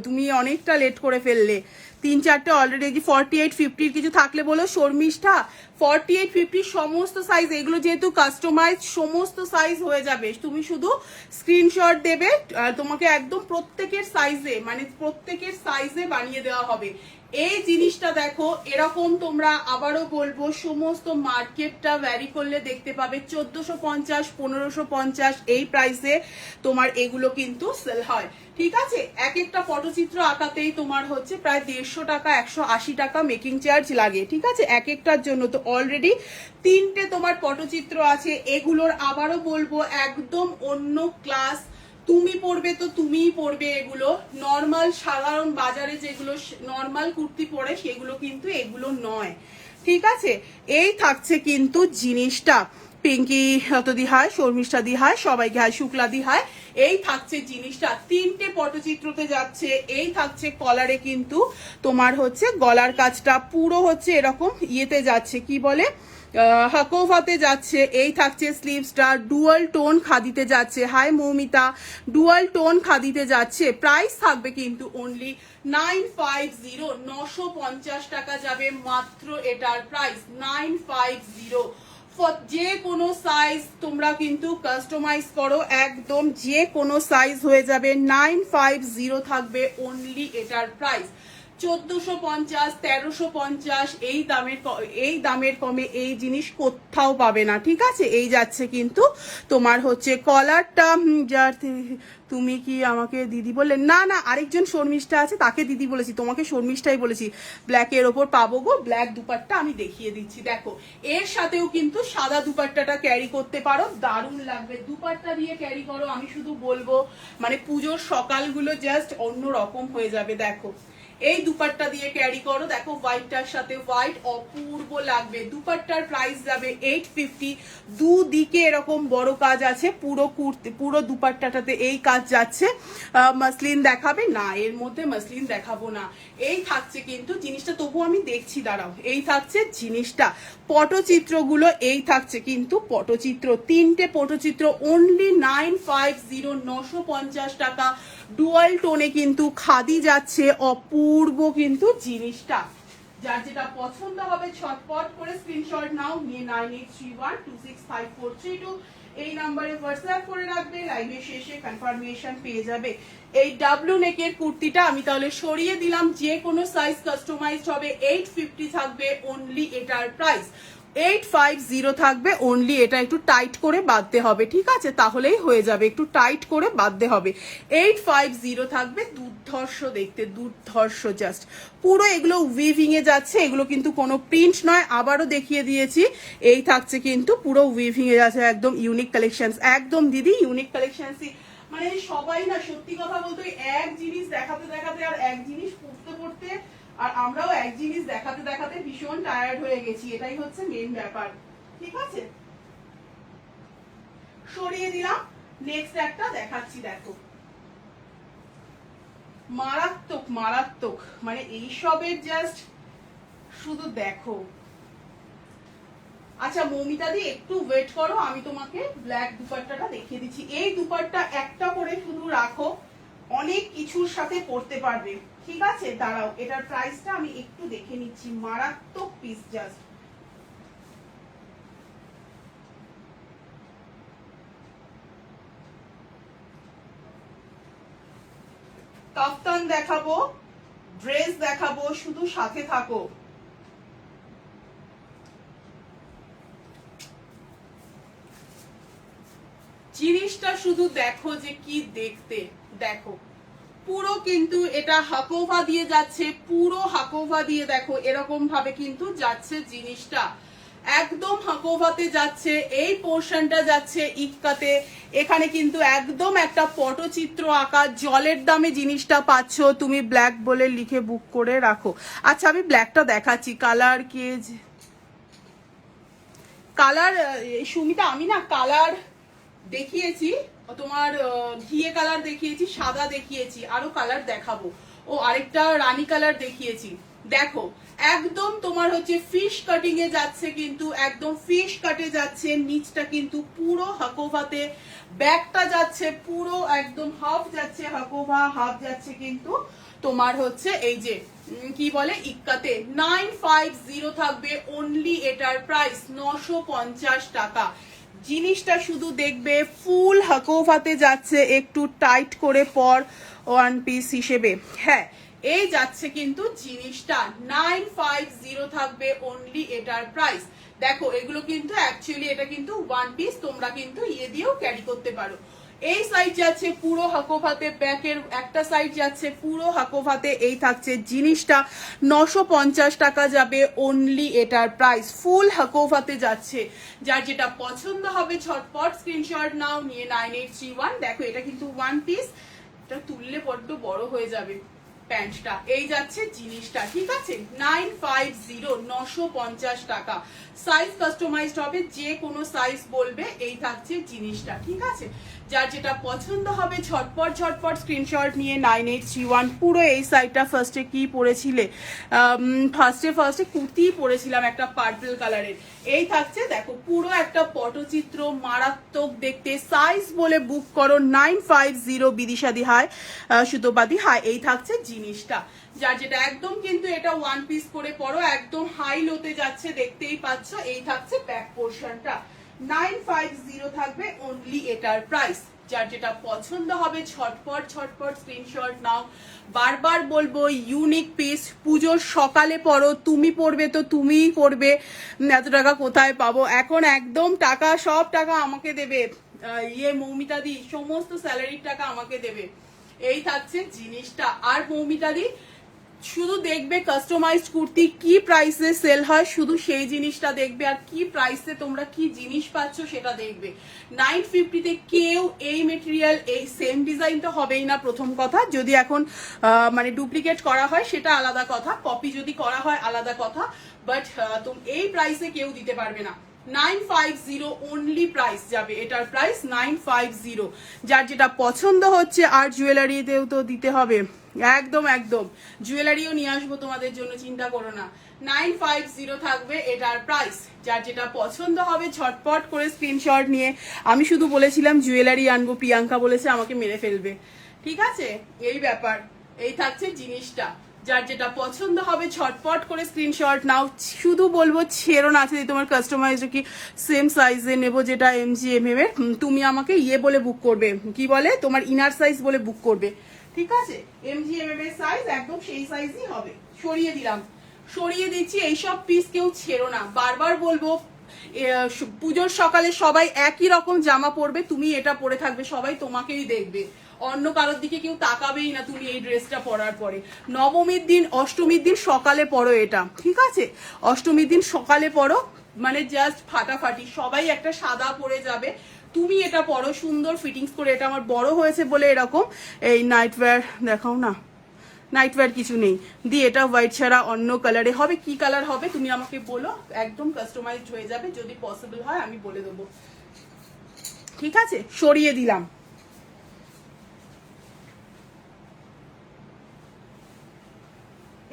Speaker 1: তুমি অনেকটা লেট করে ফেললে, তিন চারটে অলরেডি 48-50 কিছু থাকলে বলো। শর্মিষ্ঠা 48-50 সমস্ত সাইজ, এগুলো যেহেতু কাস্টমাইজ সমস্ত সাইজ হয়ে যাবে, তুমি শুধু স্ক্রিনশট দেবে, তোমাকে একদম প্রত্যেকের সাইজে মানে প্রত্যেকের সাইজে বানিয়ে দেওয়া হবে। এই জিনিসটা দেখো এরকম তোমরা আবারও বলবো সমস্ত মার্কেটটা ভ্যারি করলে দেখতে পাবে 1450 1550 এই প্রাইসে তোমার এগুলো কিন্তু সেল হয়। ঠিক আছে, এক একটা পটচিত্র আঁকাতেই তোমার হচ্ছে প্রায় 150 টাকা 180 টাকা মেকিং চার্জ লাগে। ঠিক আছে, এক একটার জন্য। তো অলরেডি তিনটে তোমার পটচিত্র আছে, এগুলোর আবারও বলবো একদম অন্য ক্লাস। তুমি পরবে তো তুমিই পরবে, এগুলো নর্মাল সাধারণ বাজারে যেগুলো নর্মাল কুর্তি পরে সেগুলো কিন্তু এগুলো নয়। ঠিক আছে, এই থাকছে কিন্তু জিনিসটা। পিঙ্কি দি হাই, শর্মিষ্ঠা দি হাই, সবাইকে হাই, শুক্লা দি হাই। এই থাকছে জিনিসটা, তিনটে পটচিত্রতে যাচ্ছে। এই থাকছে কলারে কিন্তু তোমার হচ্ছে গলার কাজটা পুরো হচ্ছে এরকম ইয়েতে যাচ্ছে, কি বলে হাকোভাতে যাচ্ছে। এই থাকছে স্লিভসটা ডুয়াল টোন খাদিতে যাচ্ছে। হাই মৌমিতা, ডুয়াল টোন খাদিতে যাচ্ছে। প্রাইস থাকবে কিন্তু অনলি 950, 950 টাকা যাবে মাত্র এটার প্রাইস 950। যে কোনো সাইজ তোমরা কিন্তু কাস্টমাইজ করো, একদম যে কোনো সাইজ হয়ে যাবে। 950 থাকবে অনলি এটার প্রাইস। 1450 1350 এই দামের কমে এই জিনিস কোথাও পাবে না। ঠিক আছে, এই যাচ্ছে কিন্তু তোমার হচ্ছে কলারটা। যার তুমি কি আমাকে দিদি বললে? না না, আরেকজন শর্মিষ্ঠা আছে তাকে দিদি বলেছি, তোমাকে শর্মিষ্ঠাই বলেছি। ব্ল্যাকের ওপর পাবো গো ব্ল্যাক দুপাট্টা, আমি দেখিয়ে দিচ্ছি। দেখো এর সাথেও কিন্তু সাদা দুপাট্টাটা ক্যারি করতে পারো, দারুণ লাগবে। দুপাট্টা দিয়ে ক্যারি করো, আমি শুধু বলবো মানে পুজোর সকালগুলো জাস্ট অন্য রকম হয়ে যাবে। দেখো এই দুপাট্টা দিয়ে ক্যারি করো, দেখো হোয়াইটটার সাথে হোয়াইট অপূর্ব লাগবে। দুপাট্টার প্রাইস যাবে 850। দুদিকে এরকম বড় কাজ আছে, পুরো কুর্তি পুরো দুপাট্টাটাতে এই কাজ যাচ্ছে। মাসলিন দেখাবে না, এর মধ্যে মাসলিন দেখাবো না। এই থাকছে কিন্তু জিনিসটা, তবু আমি দেখছি, দাঁড়াও। এই থাকছে জিনিসটা, পটচিত্রগুলো এই থাকছে কিন্তু পটচিত্র, তিনটে পটচিত্র অনলি 950, 950 টাকা। ডুয়াল টোনে কিন্তু খাদি যাচ্ছে, অপূর্ব কিন্তু জিনিসটা। যার যেটা পছন্দ হবে ছটপট করে স্ক্রিনশট নাও, নিয়ে 9831265432 এই নাম্বারে হোয়াটসঅ্যাপ করে রাখবে। লাইভের শেষে কনফার্মেশন পেয়ে যাবে। এই ডাব্লিউ নেকের কুর্তিটা আমি তাহলে সরিয়ে দিলাম, যে কোনো সাইজ কাস্টমাইজড হবে। 850 থাকবে অনলি এটার প্রাইস। 850 থাকবে অনলি, এটা একটু টাইট করে বাঁধতে হবে। ঠিক আছে, তাহলেই হয়ে যাবে, একটু টাইট করে বাঁধতে হবে। 850 থাকবে, দুর্ধর্ষ দেখতে, দুর্ধর্ষ জাস্ট পুরো এগুলো উইভিং এ যাচ্ছে, এগুলো কিন্তু কোনো প্রিন্ট নয়, আবারও দেখিয়ে দিয়েছি। এই থাকছে কিন্তু পুরো উইভিং এ যাচ্ছে, একদম ইউনিক কালেকশনস, একদম দিদি ইউনিক কালেকশনসই। মানে সবাই না সত্যি কথা বলতে এক জিনিস দেখাতে দেখাতে আর এক জিনিস পড়তে পড়তে আর আমরাও এক জিনিস দেখাতে দেখাতে ভীষণ টায়ার্ড হয়ে গেছি, এটাই হচ্ছে মেন ব্যাপার। ঠিক আছে, সরিয়ে দিলাম। নেক্সট একটা দেখাচ্ছি, দেখো মারাত্মক মারাত্মক, মানে এইসবের জাস্ট শুধু দেখো। আচ্ছা মৌমিতা দি একটু ওয়েট করো, আমি তোমাকে ব্ল্যাক দুপাট্টাটা দেখিয়ে দিচ্ছি। এই দুপাট্টা একটা করে শুধু রাখো, অনেক কিছুর সাথে পড়তে পারবে। ঠিক আছে, দাঁড়াও, এটার প্রাইসটা আমি একটু দেখে নিচ্ছি। মারাত্মক পিস জাস্ট। কাফতান দেখাবো, ড্রেস দেখাবো, শুধু সাথে থাকো। জিনিসটা শুধু দেখো যে কি দেখতে, দেখো পুরো কিন্তু এটা হাকোভা দিয়ে যাচ্ছে, পুরো হাকোভা দিয়ে দেখো এরকম ভাবে কিন্তু যাচ্ছে জিনিসটা, একদম হাকোভাতে যাচ্ছে। এই পোর্শনটা যাচ্ছে ইক্কাতে। এখানে কিন্তু একদম একটা পটচিত্র আঁকা, জলের দামে জিনিসটা পাচ্ছ তুমি। ব্ল্যাক বলে লিখে বুক করে রাখো। আচ্ছা আমি ব্ল্যাকটা দেখাচ্ছি, কালার কালার সুমিতা, আমি না কালার দেখিয়েছি তোমার, ঘিয়ে কালার দেখিয়েছি, সাদা দেখিয়েছি, আরো কালার দেখাবো। ও আরেকটা রানী কালার দেখিয়েছি। দেখো একদম তোমার হচ্ছে ফিশ কাটিং এ যাচ্ছে, কিন্তু একদম ফিশ কাটে যাচ্ছে। নিচটা কিন্তু পুরো হাকোভাতে, ব্যাকটা যাচ্ছে পুরো একদম হাফ যাচ্ছে হাকোভা, হাফ যাচ্ছে কিন্তু তোমার হচ্ছে এই যে কি বলে ইক্কাতে 950 থাকবে অনলি, এটার প্রাইস 950 টাকা। জিনিসটা শুধু দেখবে ফুল হাকোফাতে যাচ্ছে, একটু টাইট করে পর ওয়ান পিস হিসেবে। হ্যাঁ, এই যাচ্ছে কিন্তু জিনিসটা 950 থাকবে অনলি, এটার প্রাইস। দেখো এগুলো কিন্তু অ্যাকচুয়ালি এটা কিন্তু ওয়ান পিস, তোমরা কিন্তু ইয়ে দিয়েও ক্যারি করতে পারো। এই সাইড যাচ্ছে পুরো হাকোফাতে, ব্যাকের একটা সাইড যাচ্ছে পুরো হাকোফাতে। এই থাকছে জিনিসটা 950 টাকা যাবে অনলি, এটার প্রাইস। ফুল হাকোফাতে যাচ্ছে, যার যেটা পছন্দ হবে ঝটপট স্ক্রিনশট নাও, নিয়ে 9831। দেখো এটা কিন্তু ওয়ান পিস, এটা তুললে বড্ড বড় হয়ে যাবে প্যান্টটা। এই যাচ্ছে জিনিসটা, ঠিক আছে 950 950 টাকা। সাইজ কাস্টমাইজড হবে, যে কোনো সাইজ বলবে। এই থাকছে জিনিসটা, ঠিক আছে। যার যেটা পছন্দ হবে ঝটপট ঝটপট স্ক্রিনশট নিয়ে 9831। পুরো এই সাইডটা ফার্স্টে কি পরেছিলে? ফার্স্টে কুর্তি পরেছিলাম একটা পার্পল কালারের। এই থাকছে দেখো পুরো একটা পটচিত্র, মারাত্মক দেখতে। সাইজ বলে বুক করো 950 বিদিশাদি হাই, সুতোপাতি হাই। এই থাকছে জিনিসটা, যার যেটা একদম কিন্তু এটা ওয়ান পিস করে পরো, একদম হাই লোতে যাচ্ছে, দেখতেই পাচ্ছ। এই থাকছে ব্যাক পোর্শনটা, 950 থাকবে অনলি, এটার প্রাইস। যার যেটা পছন্দ হবে ঝটপট ঝটপট স্ক্রিনশট নাও। বারবার বলবো ইউনিক পিস, পুজোর সকালে পরো, তুমি পরবে তো তুমিই পরবে। এত টাকা কোথায় পাবো এখন? একদম টাকা, সব টাকা আমাকে দেবে ইয়ে মৌমিতা দি, সমস্ত স্যালারির টাকা আমাকে দেবে। এই থাকছে জিনিসটা। আর মৌমিতা দি শুধু দেখবে কাস্টমাইজড কুর্তি কি প্রাইসে সেল হয়, শুধু সেই জিনিসটা দেখবে, আর কি প্রাইসে তোমরা কি জিনিস পাচ্ছ সেটা দেখবে। 950 কেউ এই মেটেরিয়াল এই সেম ডিজাইন তো হবেই না, প্রথম কথা। যদি এখন মানে ডুপ্লিকেট করা হয় সেটা আলাদা কথা, কপি যদি করা হয় আলাদা কথা, বাট এই প্রাইসে কেউ দিতে পারবে না। 950 অনলি প্রাইস যাবে, এটার প্রাইস 950। যার যেটা পছন্দ হচ্ছে, আর জুয়েলারিতেও তো দিতে হবে, একদম একদম জুয়েলারিও নিয়ে আসবো তোমাদের জন্য, চিন্তা করো না। 950 থাকবে এটার প্রাইস। যার যেটা পছন্দ হবে ঝটপট করে স্ক্রিনশট নিয়ে। আমি শুধু বলেছিলাম জুয়েলারি আনবো, প্রিয়াঙ্কা বলেছে আমাকে মেরে ফেলবে, ঠিক আছে, এই ব্যাপার। এই থাকছে জিনিসটা, যার যেটা পছন্দ হবে ঝটপট করে স্ক্রিনশট নাও। শুধু বলবো ছেড়ো না, আছে তোমার কাস্টমাইজ কি সেম সাইজে নেবো, যেটা MGMM এর, তুমি আমাকে ইয়ে বলে বুক করবে, কি বলে তোমার ইনার সাইজ বলে বুক করবে, ঠিক আছে। MGMM এর সাইজ একদম সেই সাইজই হবে। সরিয়ে দিলাম, সরিয়ে দিচ্ছি। এইসব পিস কেউ ছেড়ো না, বারবার বলবো। পুজোর সকালে সবাই একই রকম জামা পরবে, তুমি এটা পরে থাকবে, সবাই তোমাকেই দেখবে, অন্য কারোর দিকে কেউ তাকাবেই না তুমি এই ড্রেসটা পরার পরে। নবমীর দিন, অষ্টমীর দিন সকালে পরো এটা, ঠিক আছে। অষ্টমীর দিন সকালে পরো, মানে জাস্ট ফাটাফাটি, সবাই একটা সাদা পরে যাবে। তুমি এটা পরো সুন্দর ফিটিংস করে। এটা আমার বড় হয়েছে বলে এরকম। এই নাইটওয়্যার দেখাও না, নাইটওয়্যার কিছু নেই দিয়ে, এটা হোয়াইট ছাড়া অন্য কালারে হবে। কি কালার হবে তুমি আমাকে বলো, একদম কাস্টমাইজড হয়ে যাবে। যদি পসিবল হয় আমি বলে দেবো, ঠিক আছে। সরিয়ে দিলাম।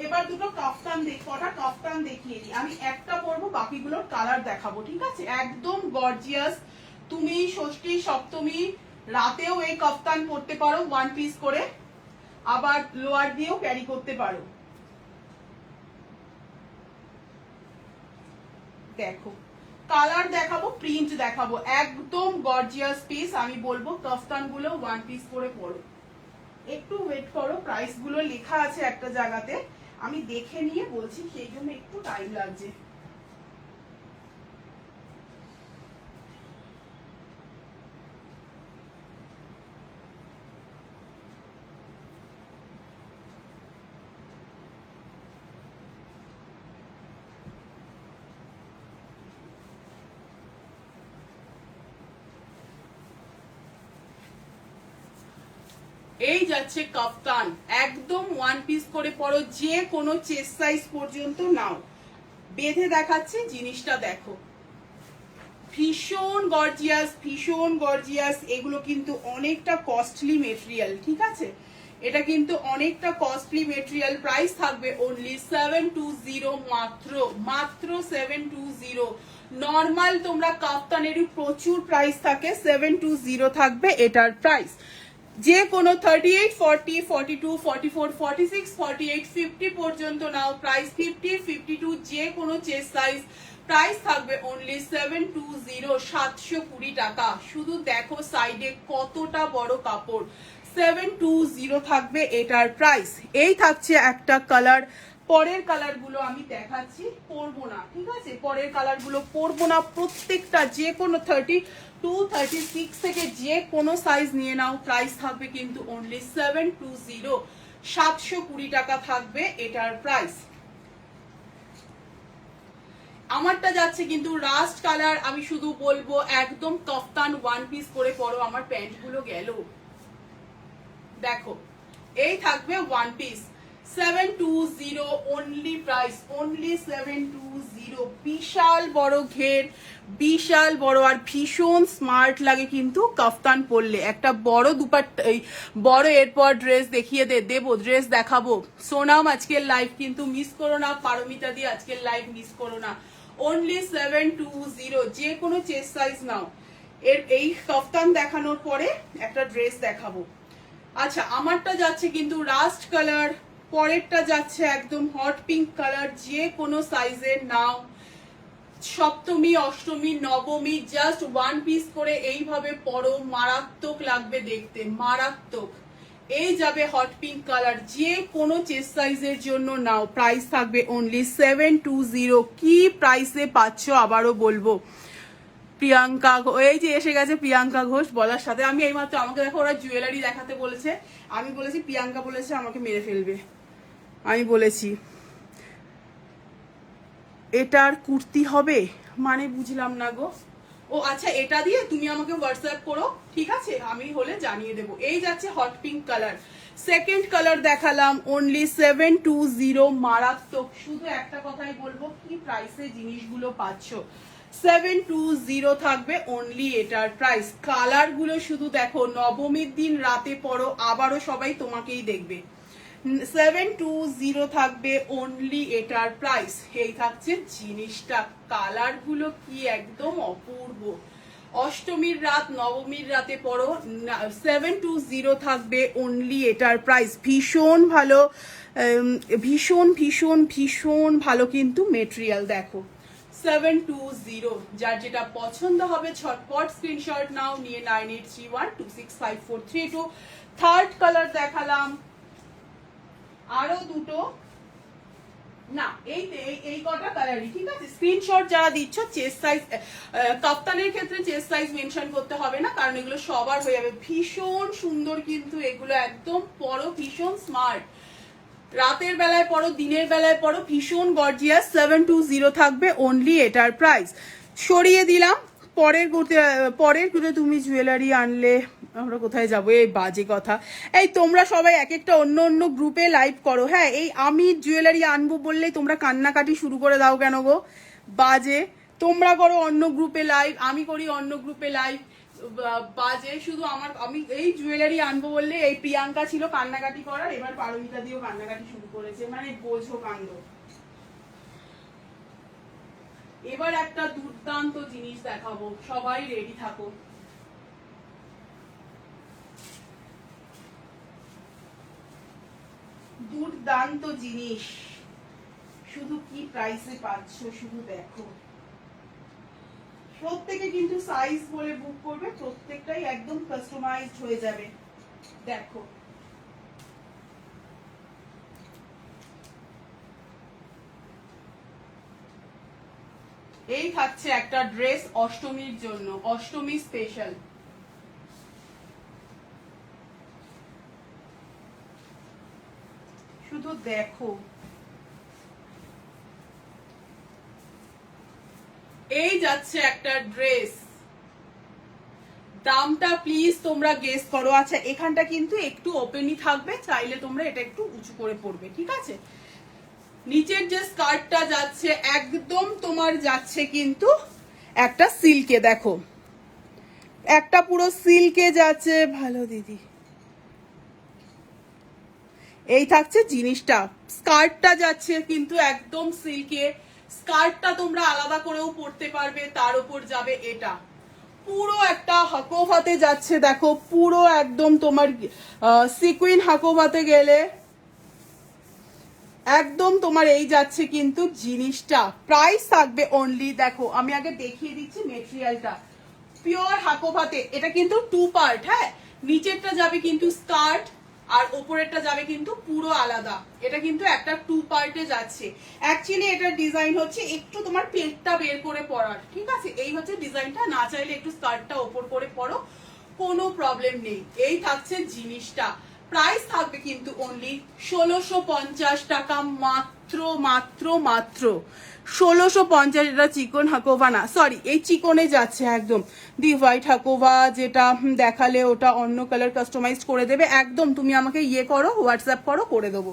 Speaker 1: এবার দুটো কাফতান কটা কাফতান দেখিয়ে দিই। আমি একটা পরবো, বাকিগুলোর কালার দেখাবো, ঠিক আছে। একদম গর্জিয়াস। তুমি ষষ্ঠী সপ্তমী রাতেও এই কাফতান পরতে পারো ওয়ান পিস করে, আবার লোয়ার দিয়েও ক্যারি করতে পারো। দেখো কালার দেখাবো, প্রিন্ট দেখাবো, একদম গর্জিয়াস পিস। আমি বলবো কাফতান গুলো ওয়ান পিস করে পরো। একটু ওয়েট করো, প্রাইস গুলো লেখা আছে একটা জায়গাতে, আমি দেখে নিয়ে বলছি, সেই জন্য একটু টাইম লাগছে। এই যাচ্ছে কাফতান, একদম ওয়ান পিস করে পরো, যে কোনো চেস্ট সাইজ পর্যন্ত নাও। বেঁধে দেখাচ্ছি, জিনিসটা দেখো, ভীষণ গর্জিয়াস, ভীষণ গর্জিয়াস। এগুলো কিন্তু অনেকটা কস্টলি মেটেরিয়াল, ঠিক আছে। এটা কিন্তু অনেকটা কস্টলি মেটেরিয়াল। প্রাইস থাকবে অনলি 720, মাত্র মাত্র 720। নর্মাল তোমরা কাফতানেরই প্রচুর প্রাইস থাকে, 720 থাকবে এটার প্রাইস। যে কোনো 38, 40, 42, 44, 46, 48, 50 পর্যন্ত নাও, প্রাইস 50, 52, যে কোনো চেস্ট সাইজ, প্রাইস থাকবে অনলি 720, 720 টাকা। শুধু দেখো সাইডে কতটা বড় কাপড়, 720 থাকবে এটার প্রাইস। এই থাকছে একটা কালার, পরের কালার গুলো আমি দেখাচ্ছি, পরবো না, ঠিক আছে, পরের কালার গুলো পরবো না, প্রত্যেকটা যে কোনো 32, 36 থেকে যে কোনো সাইজ নিয়ে নাও, প্রাইস থাকবে কিন্তু অনলি 720, 720 টাকা থাকবে এটার প্রাইস। আমারটা যাচ্ছে কিন্তু রাস্ট কালার, আমি শুধু বলবো একদম কফতান ওয়ান পিস করে পরো, আমার প্যান্ট গুলো গেল। দেখো এই থাকবে one piece, 720 only, price only 720। বিশাল বড় ঘের, বিশাল বড়, আর ভীষণ স্মার্ট লাগে কিন্তু কাফতান পরলে। একটা বড় দুপাট্টা, এই বড় এরপর ড্রেস দেখিয়ে দেবো, ড্রেস দেখাবো। সোনাম আজকের লাইভ কিন্তু মিস করো না, পারমিতা দি আজকের লাইভ মিস করো না, অনলি 720, যে কোনো চেস্ট সাইজ নাও। এই কাফতান দেখানোর পরে একটা ড্রেস দেখাবো। আচ্ছা, আমারটা যাচ্ছে কিন্তু রাস্ট কালার, পরেরটা যাচ্ছে একদম হট পিঙ্ক কালার, যে কোনো সাইজের নাও। সপ্তমী, অষ্টমী, নবমী জাস্ট ওয়ান পিস করে এইভাবে পরো, মারাত্মক লাগবে দেখতে, মারাত্মক। এই যাবে হট পিঙ্ক কালার, যে কোনো চেস্ট সাইজের জন্য নাও, প্রাইস থাকবে অনলি 720। কি প্রাইসে পাচ্ছ আবারও বলবো, প্রিয়াঙ্কা, এই যে এসে গেছে প্রিয়াঙ্কা ঘোষ বলার সাথে। আমি এইমাত্র, আমাকে দেখো ওরা জুয়েলারি দেখাতে বলেছে, আমি বলেছি, প্রিয়াঙ্কা বলেছে আমাকে মেরে ফেলবে, আমি বলেছি এটার কুর্তি হবে, মানে বুঝলাম না গো। ও আচ্ছা, এটা দিয়ে তুমি আমাকে হোয়াটসঅ্যাপ করো, ঠিক আছে, আমি হলে জানিয়ে দেবো। এই যাচ্ছে hot pink colour, second colour দেখালাম, অনলি 720, মারাত্মক। শুধু একটা কথাই বলবো, কি প্রাইসে জিনিসগুলো পাচ্ছ, 720 থাকবে অনলি এটার প্রাইস। কালার গুলো শুধু দেখো, নবমীর দিন রাতে পরো, আবারও সবাই তোমাকেই দেখবে। 720 থাকবে অনলি এটার প্রাইস। এই থাকছে জিনিসটা, কালার গুলো কি একদম অপূর্ব। অষ্টমীর রাত, নবমীর রাতে পরো, 720 থাকবে অনলি এটার প্রাইস। ভীষণ ভালো, ভীষণ ভীষণ ভীষণ ভালো কিন্তু মেটেরিয়াল। দেখো 720, যার যেটা পছন্দ হবে ঝটপট স্ক্রিনশট নাও, নিয়ে 9831265432। থার্ড কালার দেখালাম, আরো দুটো, না এই কটা কালারই, ঠিক আছে। স্ক্রিনশট যারা দিচ্ছ, চেস্ট সাইজ, কাপ্তানের ক্ষেত্রে চেস্ট সাইজ মেনশন করতে হবে না, কারণ এগুলো সবার হয়ে যাবে। ভীষণ সুন্দর কিন্তু এগুলো, একদম পরো, ভীষণ স্মার্ট। রাতের বেলায় পরো, দিনের বেলায় পরো, ভীষণ গর্জিয়াস। 720 থাকবে অনলি এটার প্রাইস। সরিয়ে দিলাম। পরের কুর্তি তুমি জুয়েলারি আনলে আমরা কোথায় যাবো, এই বাজে কথা। এই তোমরা সবাই এক একটা অন্য অন্য গ্রুপে লাইভ করো, হ্যাঁ, এই আমি জুয়েলারি আনবো বললেই তোমরা কান্নাকাটি শুরু করে দাও কেন গো, বাজে। তোমরা করো অন্য গ্রুপে লাইভ, আমি করি অন্য গ্রুপে লাইভ, বাজে শুধু। আমি এই জুয়েলারি আনবো বললে এই প্রিয়াঙ্কা ছিল কান্নাকাটি করার, এবার পারমিতা দিয়েও কান্নাকাটি শুরু করেছে, মানে বোঝো কাণ্ড। এবার একটা দুর্দান্ত জিনিস দেখাবো, সবাই রেডি থাকো। দুর্দান্ত জিনিস, শুধু কি প্রাইসে পাচ্ছ শুধু দেখো। প্রত্যেকে কিন্তু সাইজ বলে বুক করবে, প্রত্যেকটাই একদম কাস্টমাইজড হয়ে যাবে। দেখো এই থাকছে একটা ড্রেস অষ্টমীর জন্য, অষ্টমী স্পেশাল। শুধু দেখো, এই যাচ্ছে একটা ড্রেস, দামটা প্লিজ তোমরা গেস করো। আচ্ছা, এখানটা কিন্তু একটু ওপেনই থাকবে, চাইলে তোমরা এটা একটু উঁচু করে পড়বে, ঠিক আছে। নিচের যে স্কার্টটা যাচ্ছে একদম তোমার যাচ্ছে কিন্তু একটা সিল্কে, দেখো একটা পুরো সিল্কে যাচ্ছে, ভালো দিদি। এই থাকছে জিনিসটা, স্কার্টটা যাচ্ছে কিন্তু একদম সিল্কে, স্কার্টটা তোমরা আলাদা করেও পরতে পারবে, তার উপর যাবে এটা, পুরো একটা হাকোভাতে যাচ্ছে, দেখো পুরো একদম তোমার সিকুইন হাকোভাতে গেলে একদম তোমার এই যাচ্ছে কিন্তু জিনিসটা। প্রাইস থাকবে অনলি, দেখো আমি আগে দেখিয়ে দিচ্ছি মেটেরিয়ালটা, পিওর হাকোভাতে। এটা কিন্তু 2 পার্ট, হ্যাঁ, নিচেরটা যাবে কিন্তু স্কার্ট আর ওপরেরটা যাবে কিন্তু পুরো আলাদা। এটা কিন্তু একটা 2 পার্টে যাচ্ছে। অ্যাকচুয়ালি এটার ডিজাইন হচ্ছে একটু তোমার পেটটা বের করে পরার, ঠিক আছে, এই হচ্ছে ডিজাইনটা। না চাইলে একটু স্কার্টটা ওপর করে পরো, কোনো প্রবলেম নেই। এই থাকছে জিনিসটা। প্রাইস থাকবে কিন্তু অনলি 1650 টাকা মাত্র মাত্র মাত্র 1650। এটা চিকন হাকোভা না, সরি, এই চিকনে যাচ্ছে একদম। দি হোয়াইট হাকোভা যেটা দেখালে ওটা অন্য কালার কাস্টমাইজ করে দেবে একদম। তুমি আমাকে ইয়ে করো, হোয়াটসঅ্যাপ করো, করে দেবো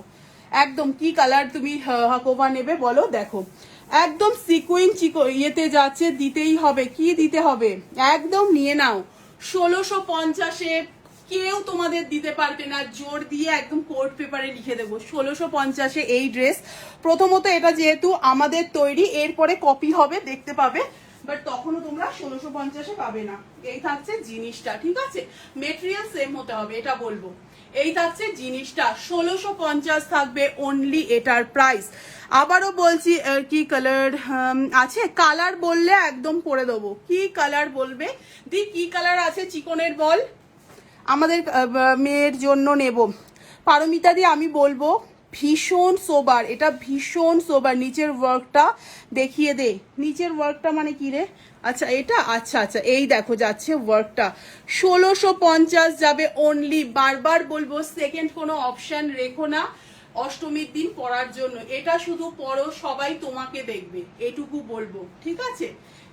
Speaker 1: একদম। কি কালার তুমি হাকোভা নেবে বলো, দেখো একদম সিকুইন ইয়েতে যাচ্ছে, দিতেই হবে। কি দিতে হবে, একদম নিয়ে নাও। 1650-এ কেউ তোমাদের দিতে পারবে না, জোর দিয়ে একদম কোর্ট পেপারে লিখে দেবো 1650-এ এই ড্রেস। প্রথমত এটা যেহেতু আমাদের তৈরি, এরপরে কপি হবে, দেখতে পাবে, বাট তখনও তোমরা 1650-এ পাবে না। এই থাকছে জিনিসটা, ঠিক আছে, মেটেরিয়াল সেম হতে হবে, এটা বলবো। এই থাকছে জিনিসটা, 1650 থাকবে অনলি এটার প্রাইস। আবারও বলছি, কি কালার আছে, কালার বললে একদম করে দেবো। কি কালার বলবে দি, কি কালার আছে চিকনের বল, আমাদের মেয়ের জন্য নেব। পারমিতা দি আমি বলবো ভীষণ সোবার, এটা ভীষণ সোবার। নিচের ওয়ার্কটা দেখিয়ে দে, নিচের ওয়ার্কটা মানে কি রে, আচ্ছা এটা, আচ্ছা আচ্ছা এই দেখো যাচ্ছে ওয়ার্কটা। 1650 যাবে অনলি। বারবার বলবো সেকেন্ড কোনো অপশন রেখো না অষ্টমীর দিন পরার জন্য। এটা শুধু পরো, সবাই তোমাকে দেখবে, এটুকু বলবো, ঠিক আছে,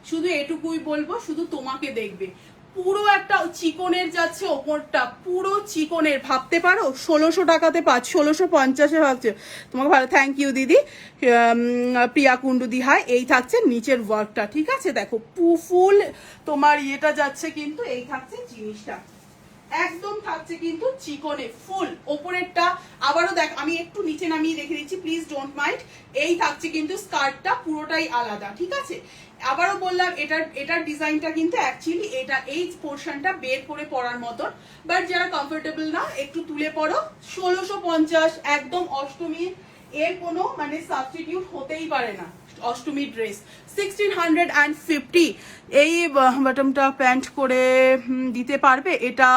Speaker 1: শুধু এটুকুই বলবো, শুধু তোমাকে দেখবে। পুরো একটা চিকনের যাচ্ছে ওপরটা, পুরো চিকনের, ভাবতে পারো 1600 টাকাতে পাচ্ছ, 1650-এ ভাবছো, তোমাকে ভালো, থ্যাংক ইউ দিদি প্রিয়া কুন্ডু দি, হাই। এই থাকছে নিচের ওয়ার্কটা, ঠিক আছে, দেখো ফুল তোমার ইয়েটা যাচ্ছে কিন্তু। এই থাকছে জিনিসটা, একদম থাকছে কিন্তু চিকনে ফুল। ওপরেরটা আবারও দেখ, আমি একটু নিচে নামিয়ে রেখে দিচ্ছি, প্লিজ ডোন্ট মাইন্ড। এই থাকছে কিন্তু স্কার্টটা পুরোটাই আলাদা, ঠিক আছে। আবারও বললাম এটার ডিজাইনটা কিন্তু অ্যাকচুয়ালি এটা এই পোর্শনটা বের করে পরার মতন, বাট যারা কমফোর্টেবল না একটু তুলে পরো। 1650 একদম অষ্টমীর, এর কোনো মানে সাবস্টিটিউট হতেই পারে না অষ্টমীর ড্রেস। 1650 এই বটমটা প্যান্ট করে দিতে পারবে, এটা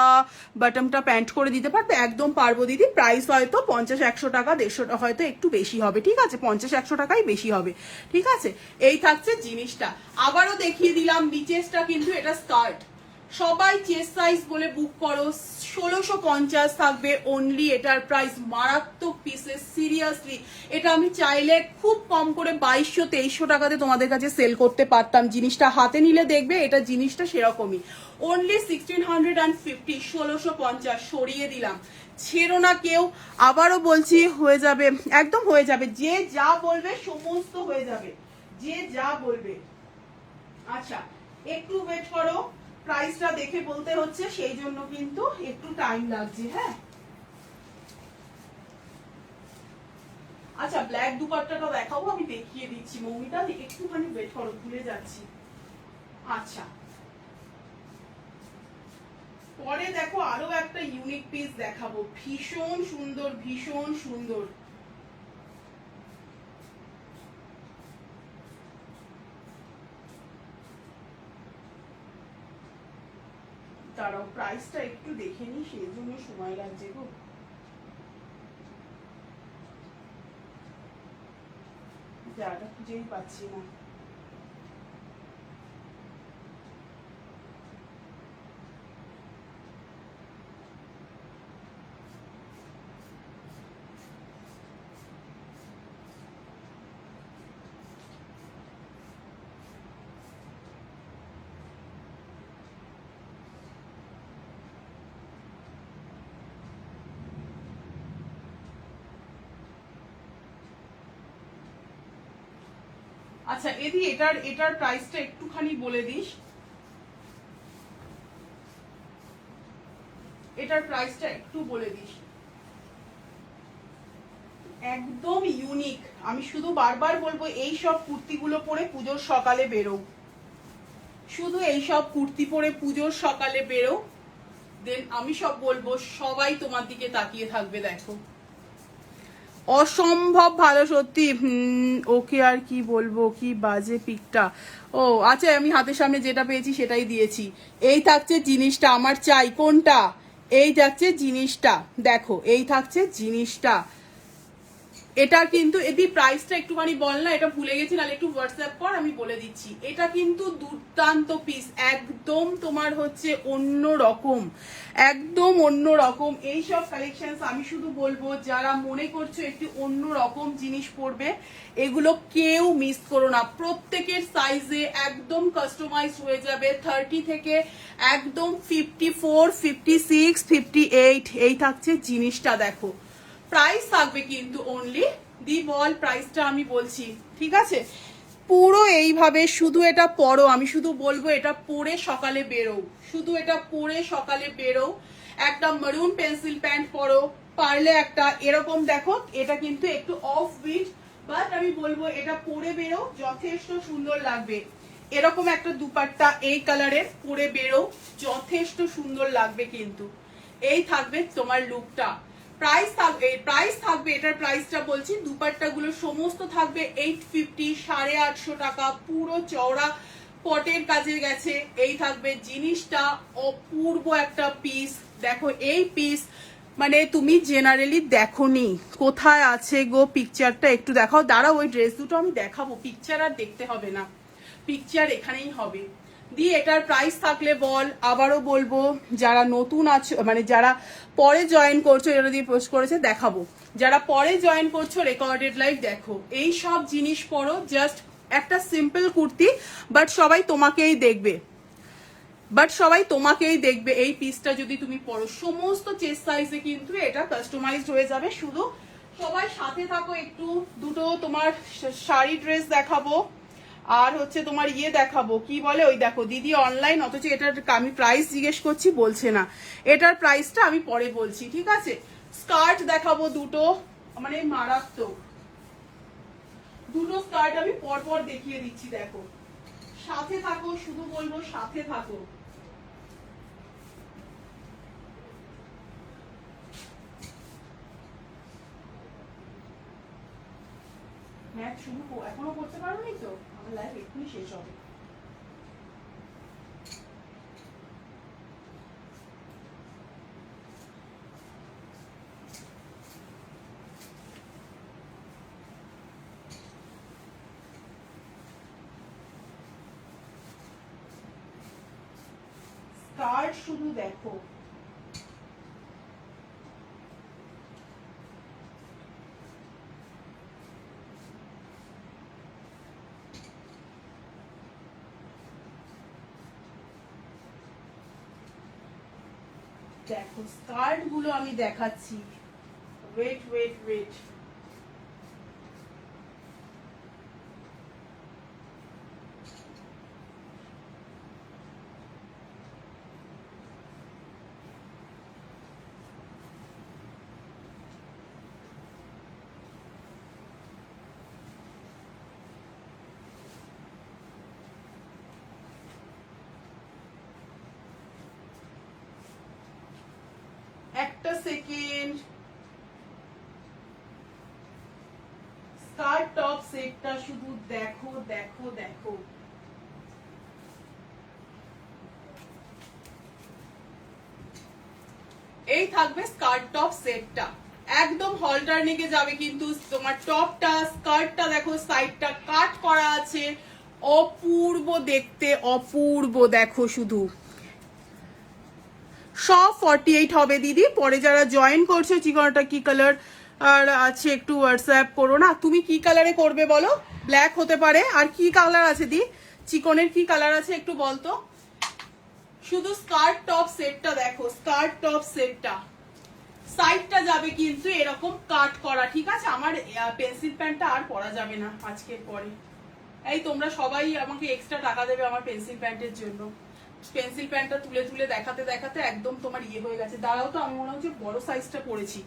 Speaker 1: বটমটা প্যান্ট করে দিতে পারবে, একদম পারবো দিদি। প্রাইস হয়তো 50-100 টাকা, 150 হয়তো একটু বেশি হবে, ঠিক আছে, 50-100 টাকাই বেশি হবে, ঠিক আছে। এই থাকছে জিনিসটা। আবারও দেখিয়ে দিলাম নিচেসটা কিন্তু এটা স্কার্ট, সবাই চেস্ট সাইজ বলে বুক করো। 1650 থাকবে অনলি এটার প্রাইস। মারাত্মক পিসেস, সিরিয়াসলি এটা আমি চাইলে খুব কম করে 2200-2300 টাকাতে তোমাদের কাছে সেল করতে পারতাম। জিনিসটা হাতে নিলে দেখবে এটা জিনিসটা সেরকমই। অনলি 1650, 1650 সরিয়ে দিলাম, ছেড়ো না কেউ। আবারও বলছি হয়ে যাবে, একদম হয়ে যাবে, যে যা বলবে সমস্ত হয়ে যাবে, যে যা বলবে। আচ্ছা একটু ওয়েট করো, প্রাইসটা দেখে বলতে হচ্ছে, সেই জন্য কিন্তু একটু টাইম লাগছে, হ্যাঁ। আচ্ছা ব্ল্যাক দুপাট্টাটা দেখাবো, আমি দেখিয়ে দিচ্ছি মৌমিতা, একটুখানি ওয়েট করো, ভুলে যাচ্ছি। আচ্ছা পরে দেখো আরো একটা ইউনিক পিস দেখাবো, ভীষণ সুন্দর, ভীষণ সুন্দর। দাঁড়াও প্রাইসটা একটু দেখে নি, সেই জন্য সময় লাগছে গো। জায়গাটা খুঁজেই পাচ্ছি না। আচ্ছা এদি এটার প্রাইসটা একটুখানি বলে দিস, এটার প্রাইসটা একটু বলে দিস। একদম ইউনিক, আমি শুধু বারবার বলবো এই সব কুর্তিগুলো পরে পুজোর সকালে বেরো। শুধু এইসব কুর্তি পরে পুজোর সকালে বেরো, দেন আমি সব বলবো, সবাই তোমার দিকে তাকিয়ে থাকবে। দেখো অসম্ভব ভালো সত্যি। ওকে আর কি বলবো, কি বাজে পিকটা। ও আচ্ছা, আমি হাতের সামনে যেটা পেয়েছি সেটাই দিয়েছি। এই থাকছে জিনিসটা, আমার চাই কোনটা, এই থাকছে জিনিসটা, দেখো এই থাকছে জিনিসটা। এটা কিন্তু এদি প্রাইসটা একটুখানি বল না, এটা ভুলে গেছি, নাহলে একটু হোয়াটসঅ্যাপ কর, আমি বলে দিচ্ছি। এটা কিন্তু দুর্দান্ত পিস, একদম তোমার হচ্ছে অন্য রকম, একদম অন্য রকম। এইসব কালেকশনস আমি শুধু বলবো, যারা মনে করছো একটু অন্য রকম জিনিস পরবে, এগুলো কেউ মিস করো না। প্রত্যেকের সাইজে একদম কাস্টমাইজ হয়ে যাবে, 30 থেকে একদম 54, 56, 58। এই থাকছে জিনিসটা। দেখো প্রাইস থাকবে কিন্তু অনলি, দি বল প্রাইসটা আমি বলছি, ঠিক আছে? পুরো এইভাবে শুধু এটা পরো, আমি শুধু বলবো এটা পরে সকালে বেরো, শুধু এটা পরে সকালে বেরো। একটা মারুন পেন্সিল প্যান্ট পরো, পারলে একটা এরকম, দেখো এটা কিন্তু একটু অফ বিট, বাট আমি বলবো এটা পরে বেরো, যথেষ্ট সুন্দর লাগবে। এরকম একটা দুপাট্টা এই কালারের পরে বেরো, যথেষ্ট সুন্দর লাগবে কিন্তু। এই থাকবে তোমার লুকটা। প্রাইস থাকবে এটার প্রাইসটা বলছি, দুপাট্টা গুলো সমস্ত থাকবে 850, 850 টাকা, পুরো চওড়া পটের কাজে গেছে। এই থাকবে জিনিসটা, অপূর্ব একটা পিস। দেখো এই পিস মানে তুমি জেনারেলি দেখোনি, কোথায় আছে গো পিকচারটা, একটু দেখাও। দাঁড়াও, ওই ড্রেস দুটো আমি দেখাবো, পিকচার আর দেখতে হবে না, পিকচার এখানেই হবে। দিয়ে এটার প্রাইস থাকলে বল, আবারও বলবো, যারা নতুন আছো মানে যারা পরে জয়েন করছো, এটা দিয়ে পোস্ট করেছে দেখাবো, যারা পরে জয়েন করছো রেকর্ডেড লাইভ দেখো, এই সব জিনিস পরো, জাস্ট একটা সিম্পল কুর্তি, বাট সবাই তোমাকেই দেখবে, এই পিসটা যদি তুমি পরো। সমস্ত চেস্ট সাইজে কিন্তু এটা কাস্টমাইজড হয়ে যাবে। শুধু সবাই সাথে থাকো একটু। দুটো তোমার শাড়ি ড্রেস দেখাবো, আর হচ্ছে তোমার ইয়ে দেখাবো, কি বলে ওই দেখো দিদি অনলাইন, অথচ এটার আমি প্রাইস জিজ্ঞেস করছি বলছে না, এটার প্রাইসটা আমি পরে বলছি, ঠিক আছে? স্কার্ট দেখাবো দুটো, মানে মারাত্মক দুটো স্কার্ট আমি পরপর দেখিয়ে দিচ্ছি। দেখো সাথে থাকো, শুধু বলবো সাথে থাকো। ম্যাথ শুরু এখনো করতে পারোনি তো, আমার লাইফ এক্ষুনি শেষ হবে। স্কার্ট শুধু দেখো, দেখো স্কার্ট গুলো আমি দেখাচ্ছি, ওয়েট ওয়েট ওয়েট। একটা সেকেন্ড, স্কার্ট টপ সেটটা শুধু দেখো দেখো দেখো। এই থাকবে স্কার্ট টপ সেটটা, একদম হলটারনিকে যাবে কিন্তু। তোমার টপটা স্কার্টটা দেখো, সাইডটা কাট করা আছে, অপূর্ব দেখতে, অপূর্ব। দেখো শুধু সব 48 হবে দিদি। পরে যারা জয়েন করছে, চিকনটা কি কালার আর আছে একটু হোয়াটসঅ্যাপ করো না। তুমি কি কালারে করবে বলো? ব্ল্যাক হতে পারে, আর কি কালার আছে দি? চিকনের কি কালার আছে একটু বলতো। শুধু স্কার্ট টপ সেটটা দেখো, স্কার্ট টপ সেটটা সাইডটা যাবে কিন্তু এরকম কাট করা, ঠিক আছে? আমার পেন্সিল প্যান্টটা আর পরা যাবে না আজকের পরে। এই তোমরা সবাই আমাকে এক্সট্রা টাকা দেবে আমার পেন্সিল প্যান্টের জন্য। পেন্সিল প্যান্টটা তুলে তুলে দেখাতে দেখাতে একদম তোমার ইয়ে হয়ে গেছে। দাঁড়াও তো, আমি মনে হচ্ছে বড় সাইজটা পরেছি।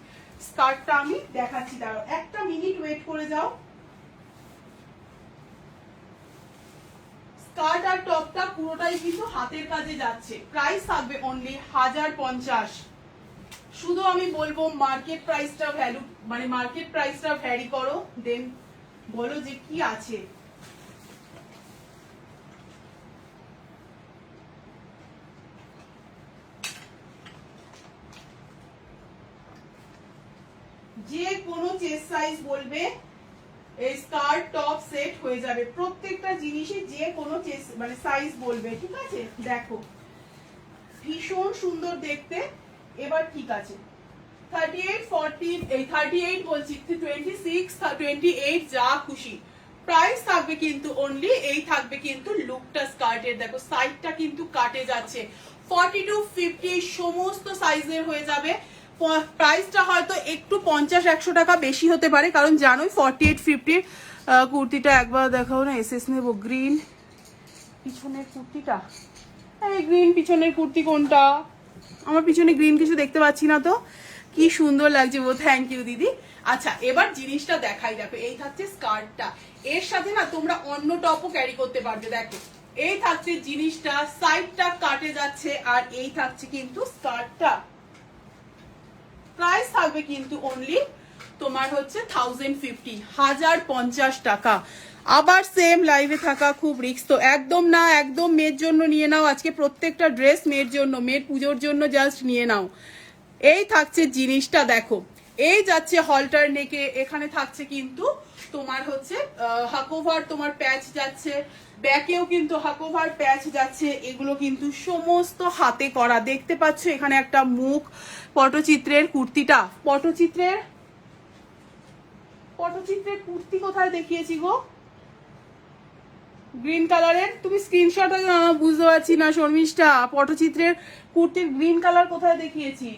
Speaker 1: স্কার্টটা আমি দেখাচ্ছি, দাঁড়াও একটা মিনিট ওয়েট করে যাও। স্কার্ট আর টপটা পুরোটাই কিন্তু হাতের কাজে যাচ্ছে। প্রাইস থাকবে অনলি 1050। শুধু আমি বলবো মার্কেট প্রাইসটা ভ্যালু মানে মার্কেট প্রাইসটা ভ্যারি করো, দেন বলো যে কি আছে। যে কোনো চেস্ট সাইজ বলবে এই স্কার্ট টপ সেট হয়ে যাবে, প্রত্যেকটা জিনিসে যে কোনো চেস্ট মানে সাইজ বলবে, ঠিক আছে। দেখো ভীষণ সুন্দর দেখতে। এবার ঠিক আছে 38 40 এই 38 বলছি 26 28 যা খুশি প্রাইস থাকবে কিন্তু অনলি এই থাকবে কিন্তু লুকটা স্কার্টের দেখো সাইডটা কিন্তু কাটে যাচ্ছে 42 50 সমস্ত সাইজের হয়ে যাবে। প্রাইসটা হয়তো একটু 50-100 টাকা বেশি হতে পারে, কারণ জানোই 48 50 কুর্তিটা একবার দেখাও না। এসএস নেবো গ্রিন পিছনের কুর্তিটা, এই গ্রিন পিছনের কুর্তি কোনটা? আমার পিছনে গ্রিন কিছু দেখতে পাচ্ছি না তো, কি সুন্দর লাগছে। ও থ্যাংক ইউ দিদি। আচ্ছা এবার জিনিসটা দেখাই, দেখো এই থাকছে স্কার্টটা, এর সাথে না তোমরা অন্য টপও ক্যারি করতে পারবে। দেখো এই থাকছে জিনিসটা, সাইডটা কাটে যাচ্ছে, আর এই থাকছে কিন্তু স্কার্টটা। প্রাইস থাকবে কিন্তু অনলি তোমার হচ্ছে 1050 টাকা। আবার সেম লাইভে থাকা খুব রিস্ক তো একদম না, একদম মেয়ের জন্য নিয়ে নাও। আজকে প্রত্যেকটা ড্রেস মেয়ের জন্য, মেয়ের পুজোর জন্য জাস্ট নিয়ে নাও। এই থাকছে জিনিসটা, দেখো এই যাচ্ছে হলটার নেকে, এখানে থাকছে কিন্তু তোমার হচ্ছে হাকোভার তোমার প্যাচ যাচ্ছে, ব্যাকেও কিন্তু হাকোভার প্যাচ যাচ্ছে। এগুলো কিন্তু সমস্ত হাতে করা, দেখতে পাচ্ছ এখানে একটা মুখ। পটচিত্রের কুর্তিটা, পটচিত্রের কুর্তি কোথায় দেখিয়েছি গো? গ্রিন কালারের, তুমি স্ক্রিনশট বুঝতে পারছি না শর্মিষ্ঠা। পটচিত্রের কুর্তির গ্রিন কালার কোথায় দেখিয়েছি?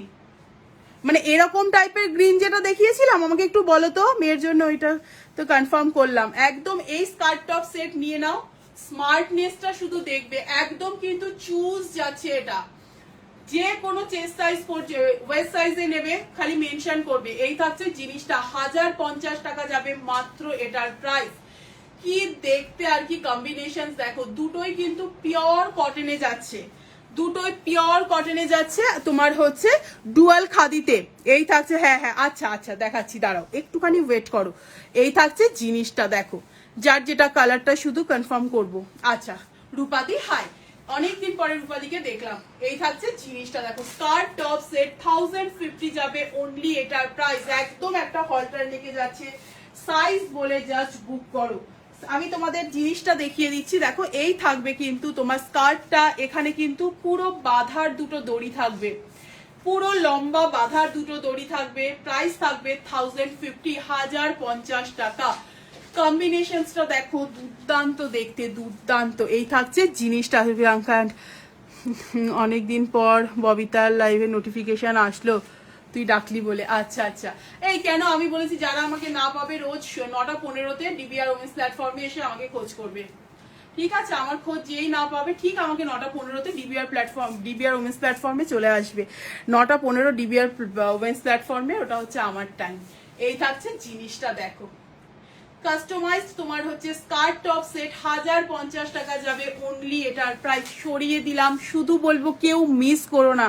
Speaker 1: মানে এরকম টাইপের গ্রিন যেটা দেখিয়েছিলাম, আমাকে একটু বলো তো। মেয়ের জন্য ওইটা তো কনফার্ম করলাম। একদম এই স্কার্ট টপ সেট নিয়ে নাও, স্মার্টনেসটা শুধু দেখবে, একদম কিন্তু চুজ যাচ্ছে। এটা যে কোনো চেস্ট সাইজ ওয়েস্ট সাইজে নেবে, খালি মেনশন করবে। এই থাকছে জিনিসটা 1050 টাকা যাবে মাত্র এটার প্রাইস। কি দেখতে আর কি কম্বিনেশন দেখো, দুটোই কিন্তু পিওর কটনে যাচ্ছে, দুটোই পিওর কটনে যাচ্ছে তোমার হচ্ছে ডুয়াল খাদিতে। এই থাকছে, হ্যাঁ হ্যাঁ আচ্ছা আচ্ছা দেখাচ্ছি, দাঁড়াও একটুখানি ওয়েট করো। এই থাকছে জিনিসটা, দেখো যার যেটা কালারটা শুধু কনফার্ম করব। আচ্ছা রূপাদি হাই, অনেকদিন পরে রূপাদিকে দেখলাম। এই থাকছে জিনিসটা, দেখো স্কার্ট টপ সেট 1050 যাবে অনলি এটার প্রাইস। একদম একটা হলটার লেগে যাচ্ছে, সাইজ বলে জাস্ট বুক করো। আমি তোমাদের জিনিসটা দেখিয়ে দিচ্ছি, দেখো এই থাকবে কিন্তু তোমার স্কার্টটা, এখানে কিন্তু পুরো বাঁধার দুটো দড়ি থাকবে, পুরো লম্বা বাঁধার দুটো দড়ি থাকবে। প্রাইস থাকবে 1050 টাকা। কম্বিনেশনসটা দেখো দুর্দান্ত দেখতে, দুর্দান্ত। এই থাকছে জিনিসটা। প্রিয়াঙ্কা অনেকদিন পর ববিতার লাইভে নোটিফিকেশন আসলো, তুই ডাকলি বলে। আচ্ছা আচ্ছা, এই কেন আমি বলেছি যারা আমাকে না পাবে রোজ 9:15-তে ডিবিআর ওমেন্স প্ল্যাটফর্মে এসে আমাকে খোঁজ করবে, ঠিক আছে। আমার খোঁজ যেই না পাবে ঠিক আমাকে 9:15-তে ডিবিআর ওমেন্স প্ল্যাটফর্মে চলে আসবে। 9:15 ডিবিআর ওমেন্স প্ল্যাটফর্মে, ওটা হচ্ছে আমার টাইম। এই থাকছে জিনিসটা, দেখো কাস্টমাইজড তোমার হচ্ছে স্কার্ট টপ সেট 1050 টাকা যাবে অনলি এটার প্রাইস। সরিয়ে দিলাম, শুধু বলবো কেউ মিস করো না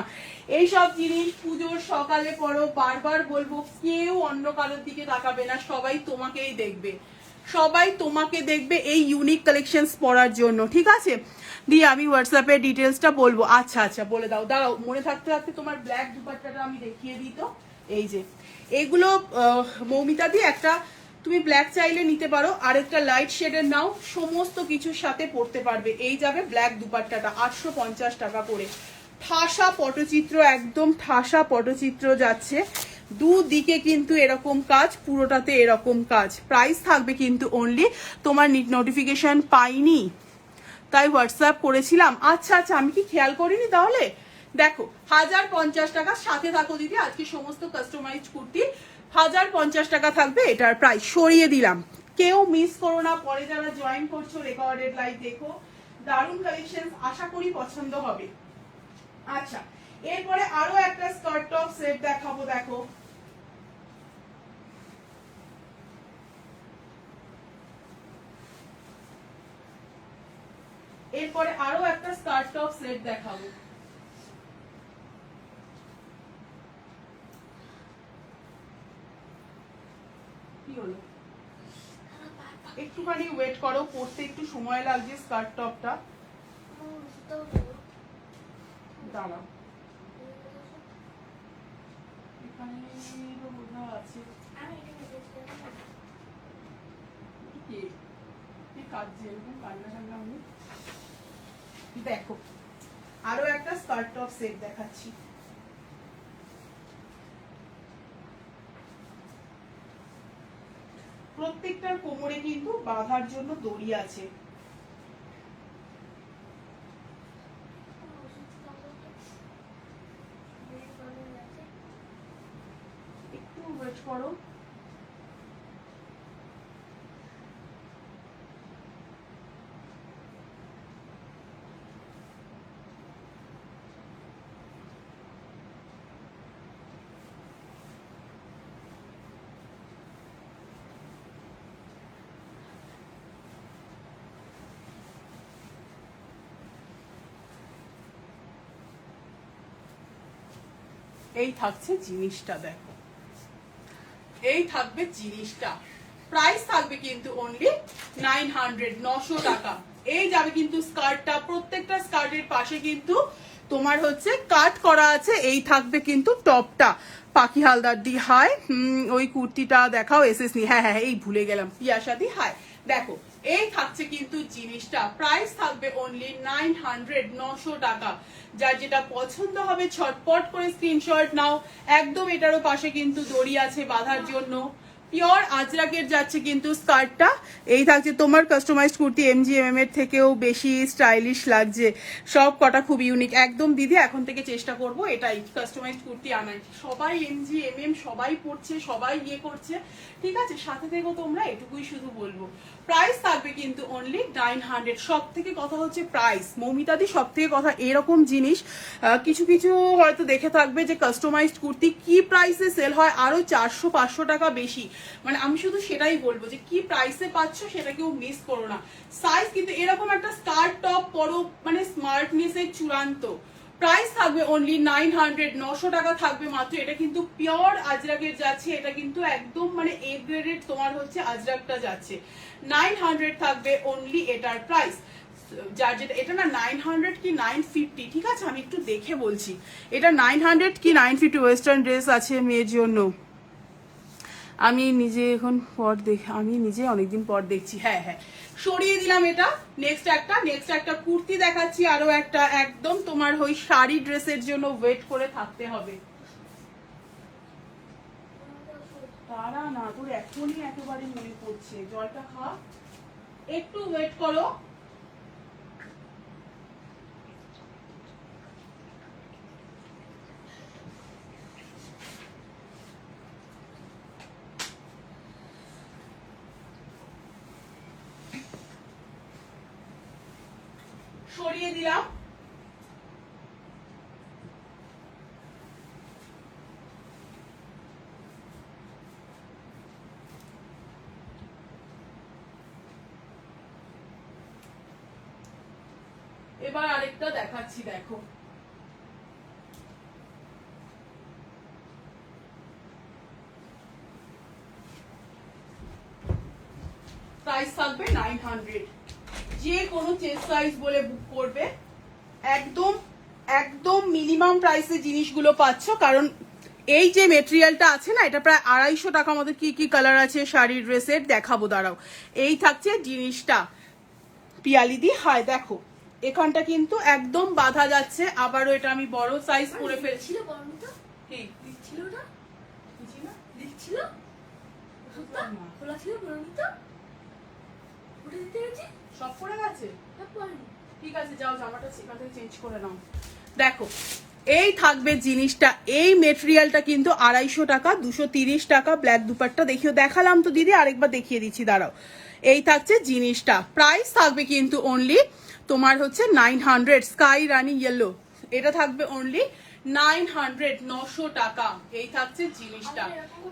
Speaker 1: এইসব জিনিস। পুজোর সকালে পড়ো, বারবার বলবো কেউ অন্য কারোর দিকে তাকাবে না, সবাই তোমাকেই দেখবে, সবাই তোমাকে দেখবে এই ইউনিক কালেকশনস পরার জন্য, ঠিক আছে। দিয়ে আমি হোয়াটসঅ্যাপে ডিটেলসটা বলবো। আচ্ছা আচ্ছা বলে দাও, দাঁড়াও মনে থাকতে থাকতে তোমার ব্ল্যাক দুপাট্টাটা আমি দেখিয়ে দিই তো। এই যে এগুলো মৌমিতা দিয়ে একটা তুমি ব্ল্যাক চাইলে নিতে পারো, আরেকটা লাইট শেডের নাও, সমস্ত কিছুর সাথে পরতে পারবে। এই যাবে ব্ল্যাক দুপাট্টাটা 850 টাকা করে। ঠাসা পটচিত্র, একদম ঠাসা পটচিত্র যাচ্ছে, দুদিকে কিন্তু এরকম কাজ, পুরোটাতে এরকম কাজ। প্রাইস থাকবে কিন্তু অনলি, তোমার নোটিফিকেশন পাইনি তাই হোয়াটসঅ্যাপ করেছিলাম। আচ্ছা আচ্ছা আমি কি খেয়াল করিনি তাহলে। দেখো 1050 টাকা, সাথে থাকো দিদি। আজকে সমস্ত কাস্টমাইজড কুর্তি 1050 টাকা থাকবে এটার প্রাইস। সরিয়ে দিলাম, কেউ মিস করো না। পরে যারা জয়েন করছো রেকর্ডেড লাইভ দেখো, দারুণ কালেকশন, আশা করি পছন্দ হবে। আচ্ছা এরপরে আরো একটা স্কার্ট টপ সেট দেখাবো, দেখো এরপরে আরো একটা স্কার্ট টপ সেট দেখাবো। কি হলো, একটুখানি ওয়েট করো, পড়তে একটু সময় লাগছে স্কার্ট টপটা। দাঁড়াও, এখানে বোঝা আছে দেখো, আরো একটা স্কার্ট টপ সেট দেখাচ্ছি। প্রত্যেকটার কোমরে কিন্তু বাঁধার জন্য দড়ি আছে। একটু ওয়েট করো। এই থাকছে জিনিসটা, দেখো এই থাকবে জিনিসটা। প্রাইস থাকবে কিন্তু অনলি 900, 900 টাকা। এই যাবে কিন্তু স্কার্টটা, প্রত্যেকটা স্কার্টের পাশে কিন্তু তোমার হচ্ছে কাট করা আছে। এই থাকবে কিন্তু টপটা, পাখি হালদার দি হাই। ওই কুর্তিটা দেখাও, এসএস নি, হ্যাঁ হ্যাঁ এই ভুলে গেলাম, পিয়াসা দি হাই। দেখো এই থাকছে কিন্তু জিনিসটা, প্রাইস থাকবে অনলি 900, 900 টাকা। যার যেটা পছন্দ হবে ছটপট করে স্ক্রিনশট নাও। একদম এটারও পাশে কিন্তু দড়ি আছে বাঁধার জন্য। পিওর আজরাকের যাচ্ছে কিন্তু স্কার্টটা। এই থাকছে তোমার কাস্টমাইজড কুর্তি, MGMM এর থেকেও বেশি স্টাইলিশ লাগছে, সব কটা খুব ইউনিক একদম। দিদি এখন থেকে চেষ্টা করব এটাই কাস্টমাইজড কুর্তি আনার। সবাই MGMM সবাই পড়ছে, সবাই ইয়ে করছে, ঠিক আছে, সাথে থেকো তোমরা, এটুকুই শুধু বলবো। প্রাইস থাকবে কিন্তু অনলি 900। সব থেকে কথা হচ্ছে প্রাইস, মৌমিতাদি সব থেকে কথা এরকম জিনিস কিছু কিছু হয়তো দেখে থাকবে যে কাস্টমাইজড কুর্তি কি প্রাইসে সেল হয় আরো 400-500 টাকা বেশি। মানে আমি শুধু সেটাই বলবো যে কি প্রাইসে পাচ্ছ সেটা কেউ মিস করো না। সাইজ কিন্তু এরকম একটা স্কার্ট টপ পরো, মানে স্মার্টনেসের চূড়ান্ত। প্রাইস থাকবে অনলি 900, 900 টাকা থাকবে মাত্র। এটা কিন্তু পিওর আজরাকের যাচ্ছে, এটা কিন্তু একদম মানে এ গ্রেডের তোমার হচ্ছে আজরাকটা যাচ্ছে। 900 থাকবে অনলি এটার প্রাইস। যার যেটা এটা না 900 কি 950, ঠিক আছে আমি একটু দেখে বলছি, এটা 900 কি 950। ওয়েস্টার্ন ড্রেস আছে মেয়ের জন্য, আমি নিজে এখন পর আমি নিজে অনেকদিন পর দেখছি। হ্যাঁ হ্যাঁ সরিয়ে দিলাম এটা। নেক্সট একটা কুর্তি দেখাচ্ছি, আরো একটা একদম তোমার ওই শাড়ি ড্রেসের জন্য ওয়েট করে থাকতে হবে। তারা না, তোর এখনই একেবারে মনে পড়ছে, জলটা খা, একটু ওয়েট করো। সরিয়ে দিলাম। এবার আরেকটা দেখাচ্ছি, দেখো প্রাইস থাকবে 900। যে কোনো চেস্ট সাইজ বলে বুক করবে, একদম একদম মিনিমাম প্রাইসে জিনিসগুলো পাচ্ছ। কারণ এই যে মেটেরিয়ালটা আছে না, এটা প্রায় 250 টাকা মতো। কি কি কালার আছে শাড়ি ড্রেসের দেখাবো, দাঁড়াও। এই থাকছে জিনিসটা, পিয়ালিদি হায়। দেখো এখানটা কিন্তু একদম বাঁধা যাচ্ছে, আবারও এটা আমি বড় সাইজ করে ফেলছি। সব পড়ে গেছে, ঠিক আছে যাও জামাটা সেখান থেকে চেঞ্জ করে নাও। দেখো এই থাকবে জিনিসটা, এই মেটেরিয়ালটা কিন্তু 250 টাকা, 230 টাকা। ব্ল্যাক দুপাট্টা দেখিও, দেখালাম তো দিদি, আরেকবার দেখিয়ে দিচ্ছি, দাঁড়াও। এই থাকছে জিনিসটা, প্রাইস থাকবে কিন্তু অনলি তোমার হচ্ছে 900। স্কাই রানি ইয়েলো, এটা থাকবে অনলি 900 টাকা। এই থাকছে জিনিসটা,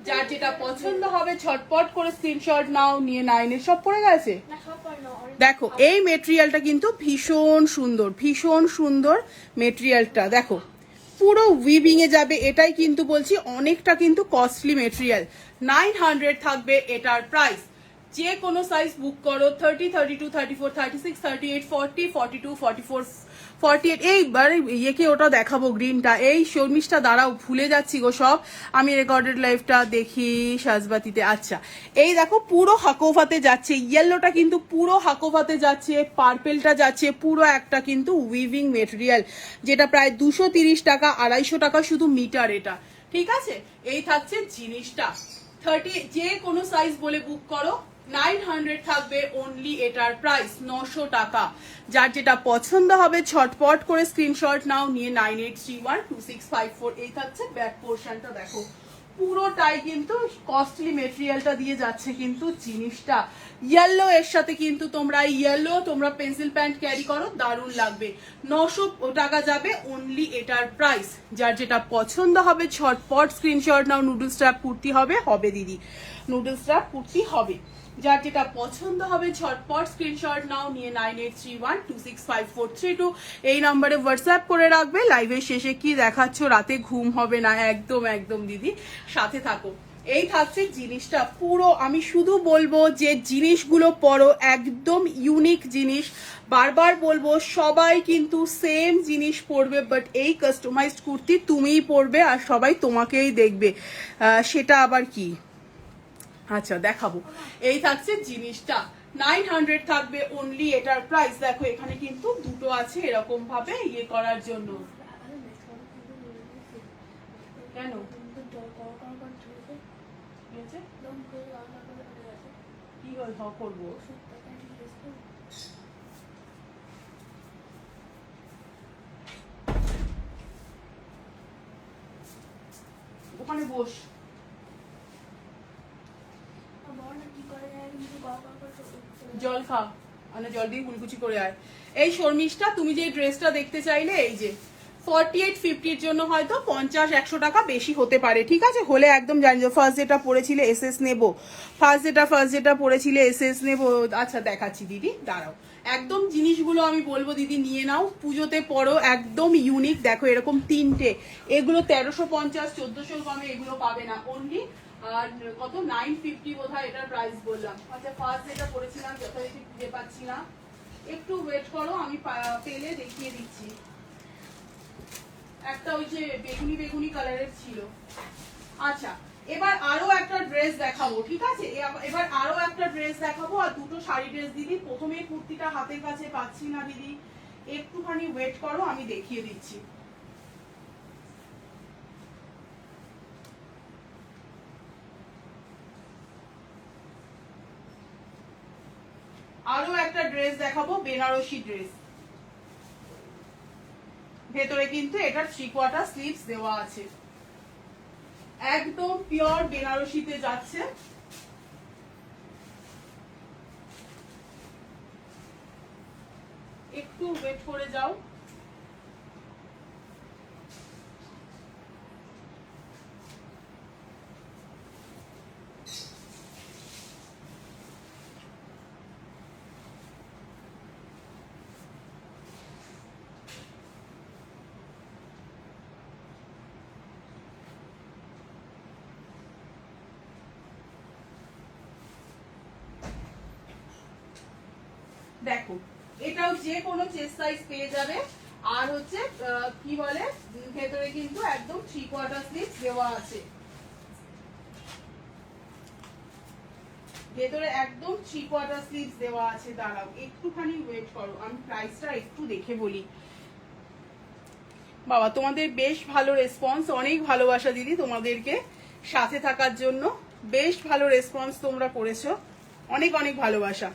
Speaker 1: যার যেটা পছন্দ হবে ঝটপট করে স্ক্রিনশট নাও, নিয়ে 9 সব পড়ে গেছে। দেখো এই মেটেরিয়ালটা কিন্তু ভীষণ সুন্দর, ভীষণ সুন্দর মেটেরিয়ালটা। দেখো পুরো উইভিং এ যাবে, এটাই কিন্তু বলছি অনেকটা কিন্তু কস্টলি মেটেরিয়াল। 900 থাকবে এটার প্রাইস। যে কোনো সাইজ বুক করো, 30, 32, 34, 36, 38, 40, 42, 44, 48। এইবার ইয়েকে ওটা দেখাবো গ্রিনটা, এই শর্মিষ্ঠা দাঁড়াও ভুলে যাচ্ছি গো সব, আমি রেকর্ডেড লাইভটা দেখি সাজবাতিতে। আচ্ছা এই দেখো পুরো হাকোভাতে যাচ্ছে, ইয়েলোটা কিন্তু পুরো হাকোভাতে যাচ্ছে, পার্পেলটা যাচ্ছে পুরো একটা কিন্তু উইভিং মেটেরিয়াল, যেটা প্রায় 230 টাকা, 250 টাকা শুধু মিটার এটা, ঠিক আছে। এই থাকছে জিনিসটা, 30 যে কোনো সাইজ বলে বুক করো, 900 থাকবে অনলি এটার প্রাইস, 900 টাকা। যার যেটা পছন্দ হবে ছটপট করে স্ক্রিনশট নাও, নিয়ে 98312654। এই থাকছে ব্যাক পোর্শনটা, দেখো পুরোটাই কিন্তু কস্টলি মেটেরিয়ালটা দিয়ে যাচ্ছে কিন্তু জিনিসটা। ইয়েলো এর সাথে কিন্তু তোমরা ইয়েলো, তোমরা পেন্সিল প্যান্ট ক্যারি করো, দারুণ লাগবে। 900 টাকা যাবে অনলি এটার প্রাইস। যার যেটা পছন্দ হবে ছটপট স্ক্রিনশট নাও। নুডলস ট্র্যাপ কুর্তি হবে, হবে দিদি, নুডলস ট্র্যাপ কুর্তি হবে। যার যেটা পছন্দ হবে ঝটপট স্ক্রিনশট নাও, নিয়ে 9831265432 এই নম্বরে হোয়াটসঅ্যাপ করে রাখবে। লাইভের শেষে কি দেখাচ্ছ, রাতে ঘুম হবে না, একদম একদম দিদি সাথে থাকো। এই থাকছে জিনিসটা পুরো, আমি শুধু বলবো যে জিনিসগুলো পরো, একদম ইউনিক জিনিস। বারবার বলবো সবাই কিন্তু সেম জিনিস পরবে, বাট এই কাস্টমাইজড কুর্তি তুমিই পরবে আর সবাই তোমাকেই দেখবে, সেটা আবার কি। আচ্ছা দেখাবো, এই থাকছে জিনিসটা, 900 থাকবে অনলি এটার প্রাইস। দেখো এখানে কিন্তু দুটো আছে এরকম ভাবে ইয়ে করার জন্য। কেন কি করবো, ওখানে বস, জল খা, মানে জল দিয়ে কুলকুচি করে আয়। এই শর্মিষ্ঠা তুমি যে ড্রেসটা দেখতে চাইলে, এই যে 48-50 জন্য হয়তো 50-100 টাকা বেশি হতে পারে, ঠিক আছে, হলে একদম জানিও। ফার্স্ট যেটা পড়েছিলে এসএস নেবো, ফার্স্ট যেটা পড়েছিলে এসএস নেবো। আচ্ছা দেখাচ্ছি দিদি, দাঁড়াও, একদম জিনিসগুলো আমি বলবো দিদি নিয়ে নাও, পুজোতে পড়ো, একদম ইউনিক। দেখো এরকম তিনটে, এগুলো 1350-1400 কমে এগুলো পাবে না, অনলি আর কত 950 বোধহয় এটার প্রাইস বললাম। আচ্ছা ফার্স্ট যেটা পড়েছিলাম যথারীতি খুঁজে পাচ্ছি না, একটু ওয়েট করো, আমি পেলে দেখিয়ে দিচ্ছি। একটা ওই যে বেগুনি বেগুনি কালারের ছিল। আচ্ছা এবার আরো একটা ড্রেস দেখাবো, ঠিক আছে, এবার আরো একটা ড্রেস দেখাবো আর দুটো শাড়ি ড্রেস দিদি। প্রথমে কুর্তিটা হাতের কাছে পাচ্ছি না দিদি, একটুখানি ওয়েট করো, আমি দেখিয়ে দিচ্ছি। আরো একটা ড্রেস দেখাবো, বেনারসি ড্রেস, ভেতরে কিন্তু এটার 3/4 স্লিভস দেওয়া আছে, একদম পিওর বেনারসিতে যাচ্ছে। একটু ওয়েট করে যাও। দেখো এটাও যে কোনো চেস্ট সাইজ পেয়ে যাবে, আর হচ্ছে কি বলে ভেতরে কিন্তু একদম 3/4 স্লিভস দেওয়া আছে, ভেতরে একদম 3/4 স্লিভস দেওয়া আছে। দাঁড়াও একটুখানি ওয়েট করো, আমি প্রাইসটা একটু দেখে বলি। বাবা তোমাদের বেশ ভালো রেসপন্স, অনেক ভালোবাসা দিদি তোমাদেরকে, সাথে থাকার জন্য বেশ ভালো রেসপন্স তোমরা করেছো, অনেক অনেক ভালোবাসা।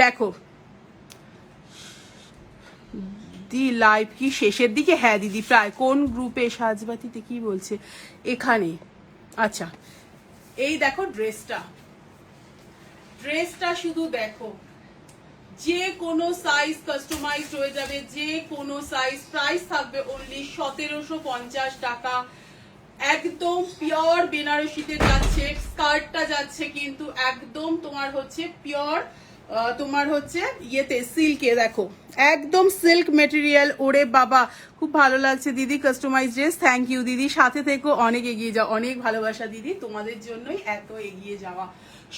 Speaker 1: দেখো দিদি লাইভ কি শেষের দিকে? হ্যাঁ দিদি প্রায়। কোন গ্রুপে? সাজবাতিতে কি বলছে এখানে? আচ্ছা এই দেখো ড্রেসটা শুধু দেখো, যে কোনো সাইজ কাস্টমাইজড হয়ে যাবে, যে কোনো সাইজ। প্রাইস থাকবে অনলি 1750 টাকা। একদম পিওর বেনারসিতে যাচ্ছে, স্কার্টটা যাচ্ছে কিন্তু একদম তোমার হচ্ছে পিওর, তোমার হচ্ছে ইয়েতে সিল্কে, দেখো একদম সিল্ক মেটেরিয়াল। ওরে বাবা খুব ভালো লাগছে দিদি কাস্টমাইজ ড্রেস। থ্যাংক ইউ দিদি, সাথে থেকো, অনেক এগিয়ে যাও। অনেক ভালোবাসা দিদি, তোমাদের জন্যই এত এগিয়ে যাওয়া।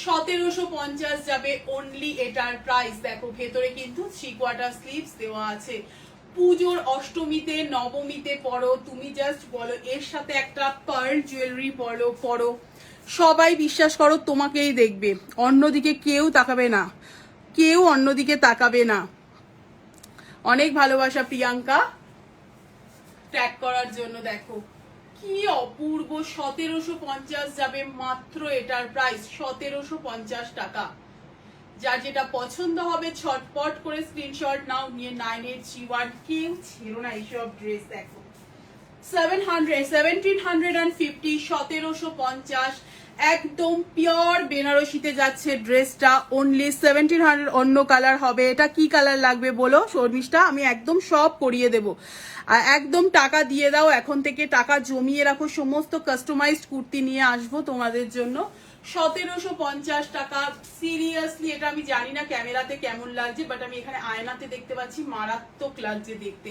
Speaker 1: 1750 যাবে অনলি, এটার প্রাইস দেখো। ভেতরে কিন্তু 3/4 স্লিভস দেওয়া আছে। পুজোর অষ্টমীতে নবমীতে পরো, তুমি জাস্ট বলো এর সাথে একটা পার্ল জুয়েলারি পরো, সবাই বিশ্বাস করো তোমাকেই দেখবে, অন্যদিকে কেউ তাকাবে না, কেউ অন্যদিকে তাকাবে না। অনেক ভালোবাসা প্রিয়াঙ্কা ট্যাগ করার জন্য। দেখো কি অপূর্ব, 1750 যাবে মাত্র, এটার প্রাইস 1750 টাকা। যার যেটা পছন্দ হবে ছটপট করে স্ক্রিনশট নাও, নিয়ে 9831। কেউ ছিল না এইসব ড্রেস। দেখো 1750, 1750 একদম পিওর বেনারসিতে যাচ্ছে ড্রেসটা অনলি 1700। অন্য কালার হবে, এটা কি কালার লাগবে বলো শর্মিষ্ঠা, আমি একদম সব করিয়ে দেব। আর একদম টাকা দিয়ে দাও এখন থেকে, টাকা জমিয়ে রাখো, সমস্ত কাস্টমাইজড কুর্তি নিয়ে আসবো তোমাদের জন্য। 1750 টাকা। সিরিয়াসলি এটা আমি জানি না ক্যামেরাতে কেমন লাগছে, বাট আমি এখানে আয়নাতে দেখতে পাচ্ছি মারাত্মক লাগছে দেখতে।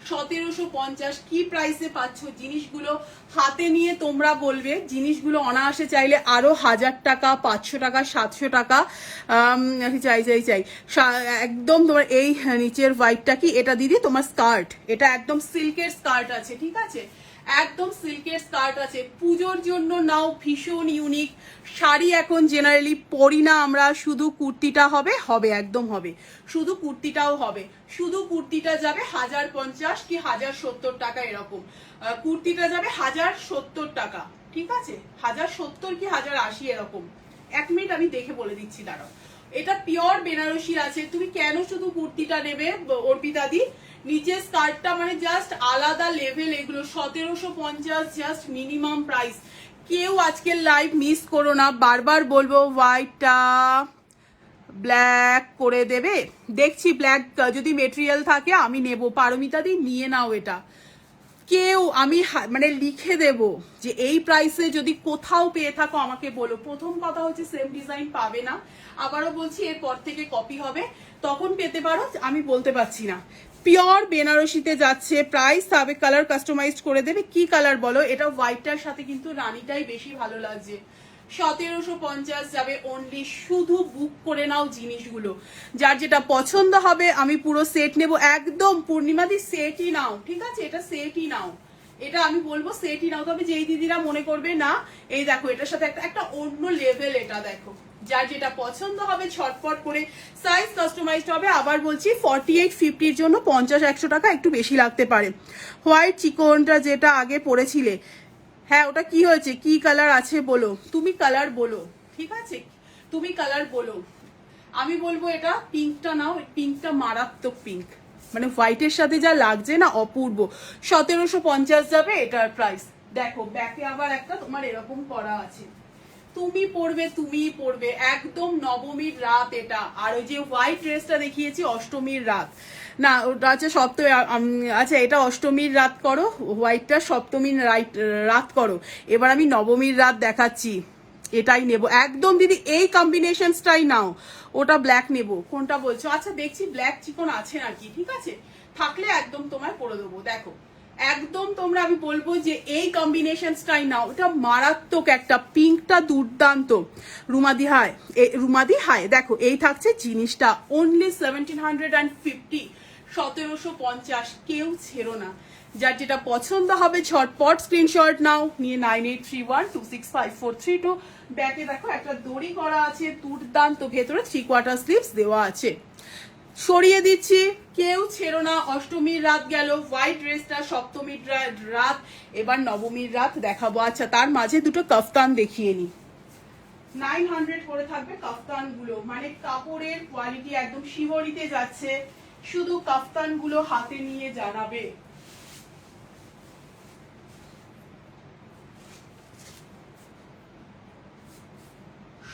Speaker 1: 1750 কি প্রাইসে পাচ্ছ জিনিসগুলো? হাতে নিয়ে তোমরা বলবে জিনিসগুলো অনায়াসে চাইলে আরো 1000 টাকা, 500 টাকা, 700 টাকা চাই। একদম তোমার এই নিচের হোয়াইটটা কি এটা দিদি? তোমার স্কার্ট, এটা একদম সিল্কের স্কার্ট আছে, ঠিক আছে, একদম সিল্কের স্কার্ট আছে। পুজোর জন্য নাও, ভীষণ ইউনিক শাড়ি এখন জেনারেলি পরি না আমরা, শুধু কুর্তিটা হবে একদম হবে, শুধু কুর্তিটাও হবে। শুধু কুর্তিটা যাবে 1050 কি 1070 টাকা এরকম। কুর্তিটা যাবে 1070 টাকা, ঠিক আছে, 1070 কি 1080 এরকম। 1 মিনিট আমি দেখে বলে দিচ্ছি, দাঁড়াও। এটা পিওর বেনারসি আছে। তুমি কেন শুধু কুর্তিটা নেবে অর্পিতা দি? নিচে স্কার্টটা মানে জাস্ট আলাদা লেভেল। এগুলো 1750 জাস্ট মিনিমাম প্রাইস। কেউ আজকের লাইভ মিস করো না, বারবার বলবো হোয়াইটটা ব্ল্যাক করে দেবে। দেখছি ব্ল্যাক যদি মেটেরিয়াল থাকে আমি নেব। পারমিতা দি নিয়ে নাও এটা। কেউ আমি মানে লিখে দেব যে এই প্রাইসে যদি কোথাও পেয়ে থাকো আমাকে বলো। প্রথম কথা হচ্ছে সেম ডিজাইন পাবে না, আবারও বলছি এরপর থেকে কপি হবে, তখন পেতে পারো, আমি বলতে পারছি না। পিওর বেনারসিতে যাচ্ছে, প্রাইস হবে, কালার কাস্টমাইজ করে দেবে। কি কালার বলো? এটা হোয়াইটটার সাথে কিন্তু রানীটাই বেশি ভালো লাগছে। 1750 যাবে অনলি। শুধু বুক করে নাও জিনিসগুলো, যার যেটা পছন্দ হবে। আমি পুরো সেট নেব একদম। পূর্ণিমাদি সেটই নাও, ঠিক আছে, এটা সেটই নাও, এটা আমি বলবো সেটই নাও। তবে যেই দিদিরা মনে করবে না, এই দেখো এটার সাথে একটা অন্য লেভেল, এটা দেখো, যার যেটা পছন্দ হবে ছটপট করে। সাইজ কাস্টমাইজড হবে। আবার বলছি 4850 জন্য 50-100 টাকা একটু বেশি লাগতে পারে। হোয়াইট চিকনটা যেটা আগে পরেছিলে, হ্যাঁ ওটা কি হয়েছে, কি কালার আছে বলো, তুমি কালার বলো, ঠিক আছে, তুমি কালার বলো। আমি বলবো এটা পিঙ্কটা নাও, পিঙ্কটা মারাত্মক পিঙ্ক, মানে হোয়াইটের সাথে যা লাগছে না অপূর্ব। 1750 যাবে এটার প্রাইস। দেখো ব্যাকে আবার একটা তোমার এরকম করা আছে, তুমি পড়বে একদম নবমীর রাত এটা। আর ওই যে হোয়াইট ড্রেসটা দেখিয়েছি অষ্টমীর রাত, না ওটা আছে সপ্তমী। আচ্ছা এটা অষ্টমীর রাত করো, হোয়াইটটা সপ্তমীর রাত করো। এবার আমি নবমীর রাত দেখাচ্ছি, এটাই নেব একদম দিদি, এই কম্বিনেশনসটাই নাও। ওটা ব্ল্যাক নেব, কোনটা বলছো? আচ্ছা দেখছি ব্ল্যাক চিকন আছে নাকি, ঠিক আছে, থাকলে একদম তোমায় পরে দেবো। দেখো একদম তোমরা, আমি বলবো যে এই কম্বিনেশনসটাই নাও, এটা মারাত্মক একটা, পিঙ্কটা দুর্দান্ত। রুমাদি হাই দেখো এই থাকছে জিনিসটা অনলি 1750, 1750। কেউ ছেড়ো না, যার যেটা পছন্দ হবে ঝটপট স্ক্রিনশট নাও, নিয়ে 9831265432। ব্যাকে দেখো একটা দড়ি করা আছে দুর্দান্ত, ভেতরে 3/4 স্লিভস দেওয়া আছে। সরিয়ে দিচ্ছি, কেউ ছেড়ো না। অষ্টমীর রাত গেল, হোয়াইট ড্রেসটা সপ্তমীর রাত, এবার নবমীর রাত দেখাবো। আচ্ছা তার মাঝে দুটো কাফতান দেখিয়ে নি। 900 করে থাকবে কাফতান গুলো, মানে কাপড়ের কোয়ালিটি একদম শিহরিতে যাচ্ছে। শুধু কাফতানগুলো হাতে নিয়ে জানাবে।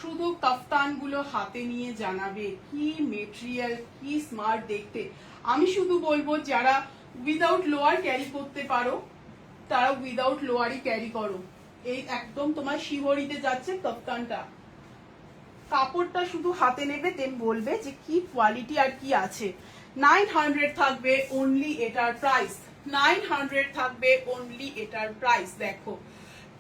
Speaker 1: শুধু কাফতানগুলো হাতে নিয়ে জানাবে কি মেটেরিয়াল, কি স্মার্ট দেখতে। আমি শুধু বলবো যারা উইদাউট লোয়ার ক্যারি করতে পারো তারা উইদাউট লোয়ারই ক্যারি করো। এই একদম তোমার শিহরিতে যাচ্ছে কাফতানটা। কাপড়টা শুধু হাতে নেবে, দেন বলবে যে কি কোয়ালিটি আর কি আছে। 900 থাকবে অনলি এটার প্রাইস, 900 থাকবে অনলি এটার প্রাইস। দেখো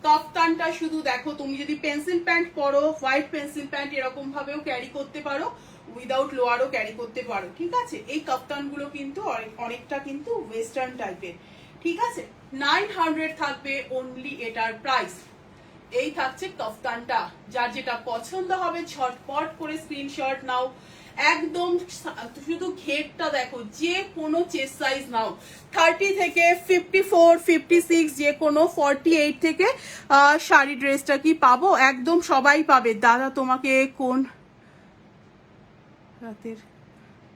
Speaker 1: কাফতানটা শুধু দেখো, তুমি যদি পেন্সিল প্যান্ট পরো, হোয়াইট পেন্সিল প্যান্ট এরকম ভাবেও ক্যারি করতে পারো, উইদাউট লোয়ারও ক্যারি করতে পারো, ঠিক আছে। এই কাফতানগুলো কিন্তু অনেকটা কিন্তু ওয়েস্টার্ন টাইপের, ঠিক আছে। 900 থাকবে অনলি এটার প্রাইস। এই থাকছে কাফতানটা, যার যেটা পছন্দ হবে ঝটপট করে স্ক্রিনশট নাও। একদম শুধু ঘেরটা দেখো, যে কোনো চেস্ট সাইজ নাও, 30 থেকে 54, 56, যে কোনো 48 থেকে শাড়ি ড্রেসটা কি পাবো, একদম সবাই পাবে। দাদা তোমাকে কোন রাতের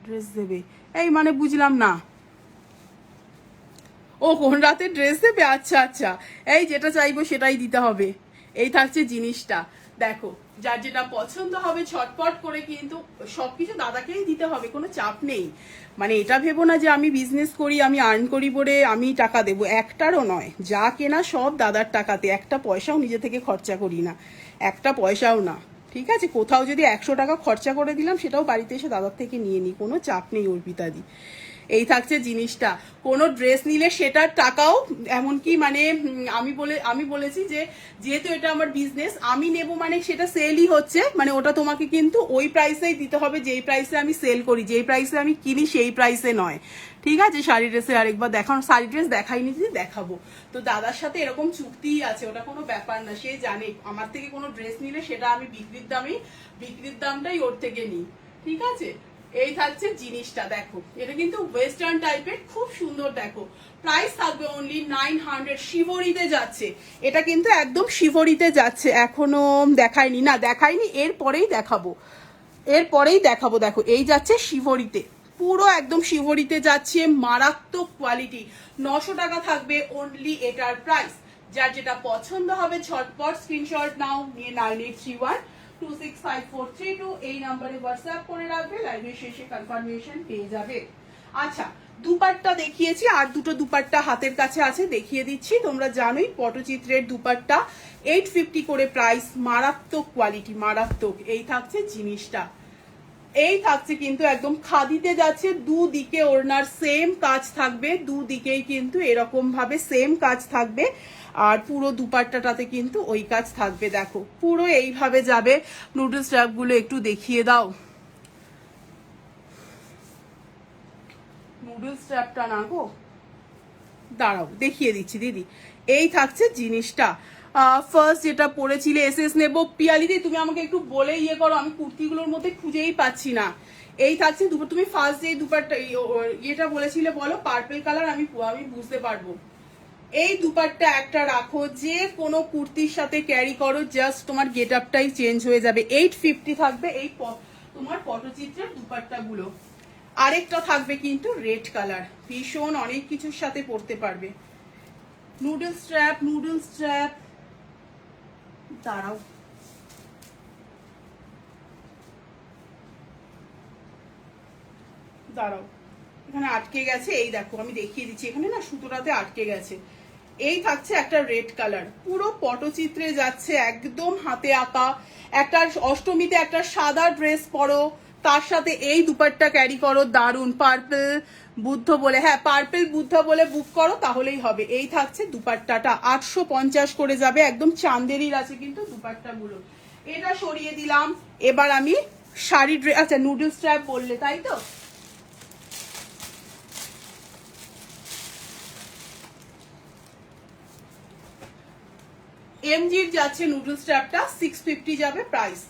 Speaker 1: ড্রেস দেবে, এই মানে বুঝলাম না, ও কোন রাতের ড্রেস দেবে, আচ্ছা আচ্ছা, এই যেটা চাইবো সেটাই দিতে হবে। এই থাকছে জিনিসটা, দেখো যার যেটা পছন্দ হবে ছটপট করে কিন্তু সবকিছু দাদাকেই দিতে হবে, কোনো চাপ নেই। মানে এটা ভেবো না যে আমি বিজনেস করি, আমি আর্ন করি বলে আমি টাকা দেবো, একটারও নয়। যা কেনা সব দাদার টাকাতে, একটা পয়সাও নিজে থেকে খরচা করি না, একটা পয়সাও না, ঠিক আছে। কোথাও যদি 100 টাকা খরচা করে দিলাম সেটাও বাড়িতে এসে দাদার থেকে নিয়ে নিই, কোনো চাপ নেই অর্পিতাদি। এই থাকছে জিনিসটা। কোনো ড্রেস নিলে সেটার টাকাও এমনকি মানে আমি বলেছি যে যেহেতু এটা আমার বিজনেস, আমি নেব মানে সেটা সেলই হচ্ছে, মানে ওটা তোমাকে কিন্তু ওই প্রাইসেই দিতে হবে যেই প্রাইসে আমি সেল করি, যেই প্রাইসে আমি কিনি সেই প্রাইসে নয়, ঠিক আছে। শাড়ি ড্রেসে আরেকবার দেখানো, শাড়ি ড্রেস দেখাইনি, যদি দেখাবো। তো দাদার সাথে এরকম চুক্তিই আছে, ওটা কোনো ব্যাপার না। সে জানে আমার থেকে কোনো ড্রেস নিলে সেটা আমি বিক্রির দামটাই ওর থেকে নিই, ঠিক আছে। এই থাকছে জিনিসটা, দেখো এটা কিন্তু ওয়েস্টার্ন টাইপের, খুব সুন্দর। দেখো প্রাইস থাকবে অনলি 900। শিবরিতে যাচ্ছে এটা, কিন্তু একদম শিবরিতে যাচ্ছে। এখনো দেখাইনি, না দেখাইনি, এরপরেই দেখাবো। দেখো এই যাচ্ছে শিবরিতে, পুরো একদম শিবরিতে যাচ্ছে, মারাত্মক কোয়ালিটি। 900 টাকা থাকবে অনলি এটার প্রাইস। যার যেটা পছন্দ হবে ঝটপট স্ক্রিনশট নাও, নিয়ে 9831265432 এই নাম্বারে হোয়াটসঅ্যাপ করে রাখবে, লাইভের শেষে কনফার্মেশন পেয়ে যাবে। আচ্ছা দুপাট্টা দেখিয়েছি, আর দুটো দুপাট্টা হাতের কাছে আছে, দেখিয়ে দিচ্ছি। তোমরা জানোই পটচিত্রের দুপাট্টা 850 করে প্রাইস, মারাত্মক কোয়ালিটি, মারাত্মক। এই থাকছে জিনিসটা, এই থাকছে কিন্তু একদম খাদিতে যাচ্ছে, দুদিকে ওড়নার সেম কাজ থাকবে, দুদিকেই কিন্তু এরকম ভাবে সেম কাজ থাকবে, আর পুরো দুপাট্টাটাতে কিন্তু ওই কাজ থাকবে। দেখো পুরো এইভাবে যাবে। নুডলস স্ট্র্যাপ গুলো একটু দেখিয়ে দাও, নুডলস স্ট্র্যাপটা না গো, দাঁড়াও দেখিয়ে দিচ্ছি দিদি। এই থাকছে জিনিসটা। ফার্স্ট যেটা পরেছিলে এসএস নেবো, পিয়ালিদি তুমি আমাকে একটু বলে ইয়ে করো, আমি কুর্তিগুলোর মধ্যে খুঁজেই পাচ্ছি না। এই থাকছে তুমি ফার্স্ট যে দুপাট্টা ইয়েটা বলেছিলে বলো, পার্পল কালার, আমি বুঝতে পারবো। এই দুপাট্টা একটা রাখো, যে কোনো কুর্তির সাথে ক্যারি করো, জাস্ট তোমার গেট আপটাই চেঞ্জ হয়ে যাবে। 850 থাকবে এই তোমার পটচিত্রের দুপাট্টা গুলো। আরেকটা থাকবে কিন্তু রেড কালার, ভীষণ অনেক কিছুর সাথে পরতে পারবে। নুডলস স্ট্র্যাপ, দাঁড়াও এখানে আটকে গেছে, এই দেখো আমি দেখিয়ে দিচ্ছি, এখানে না সুতোটাতে আটকে গেছে। এই থাকছে একটা রেড কালার, পুরো পটচিত্রে যাচ্ছে, একদম হাতে আঁকা। একটা অষ্টমীতে একটা সাদা ড্রেস পরো, তার সাথে এই দুপাট্টা ক্যারি করো, দারুন। পার্পল বুদ্ধ বলে, হ্যাঁ পার্পল বুদ্ধ বলে বুক করো তাহলেই হবে। এই থাকছে দুপাট্টাটা, 850 করে যাবে, একদম চান্দেরির আছে কিন্তু দুপাট্টা গুলো। এটা সরিয়ে দিলাম। এবার আমি শাড়ি ড্রেস, আচ্ছা নুডলস স্ট্র্যাপ বললে তাই তো, এমজির যাচ্ছে নুডলস স্ট্র্যাপটা 650 যাবে প্রাইস।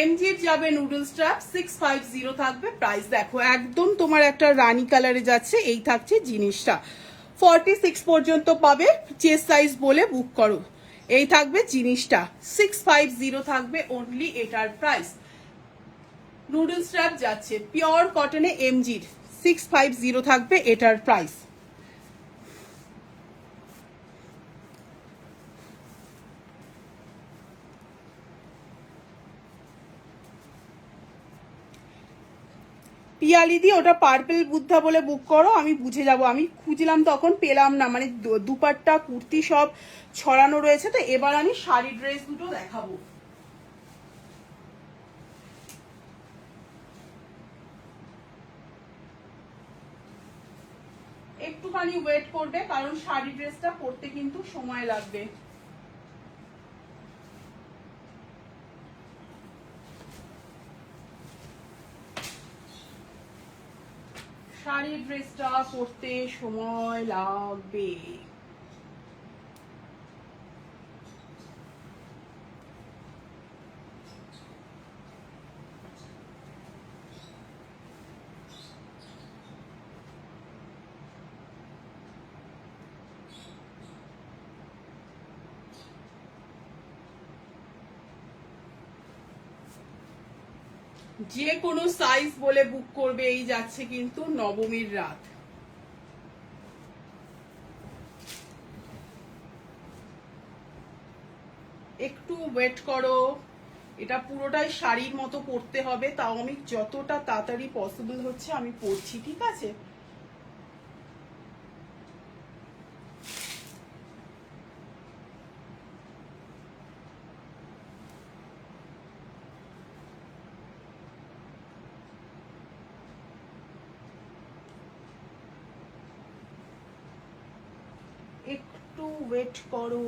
Speaker 1: এমজির যাবে নুডলস স্ট্র্যাপ 650 থাকবে প্রাইস। দেখো একদম তোমার একটা রানী কালারে যাচ্ছে। এই থাকছে জিনিসটা, 46 পর্যন্ত পাবে, চেস্ট সাইজ বলে বুক করো। এই থাকবে জিনিসটা, 650 থাকবে অনলি এটার প্রাইস। নুডলস স্ট্র্যাপ যাচ্ছে পিওর কটনে এমজির 650 থাকবে এটার প্রাইস। পিয়ালিদি ওটা পার্পল বুদ্ধা বলে বুক করো, আমি বুঝে যাব। আমি খুঁজলাম তখন পেলাম না, মানে দুপাট্টা কুর্তি সব ছড়ানো রয়েছে। তো এবার আমি শাড়ি ড্রেস দুটো দেখাবো। একটুখানি ওয়েট করবে, কারণ শাড়ি ড্রেসটা পরতে কিন্তু সময় লাগবে। শাড়ি ড্রেসটা পরতে সময় লাগবে। যে কোনো সাইজ বলে বুক করবে। এই যাচ্ছে কিন্তু নবমীর রাত। একটু ওয়েট করো, এটা পুরোটাই শাড়ির মতো পরতে হবে, তাও আমি যতটা তাড়াতাড়ি পসিবল হচ্ছে আমি পরছি, ঠিক আছে? একটু ওয়েট করো।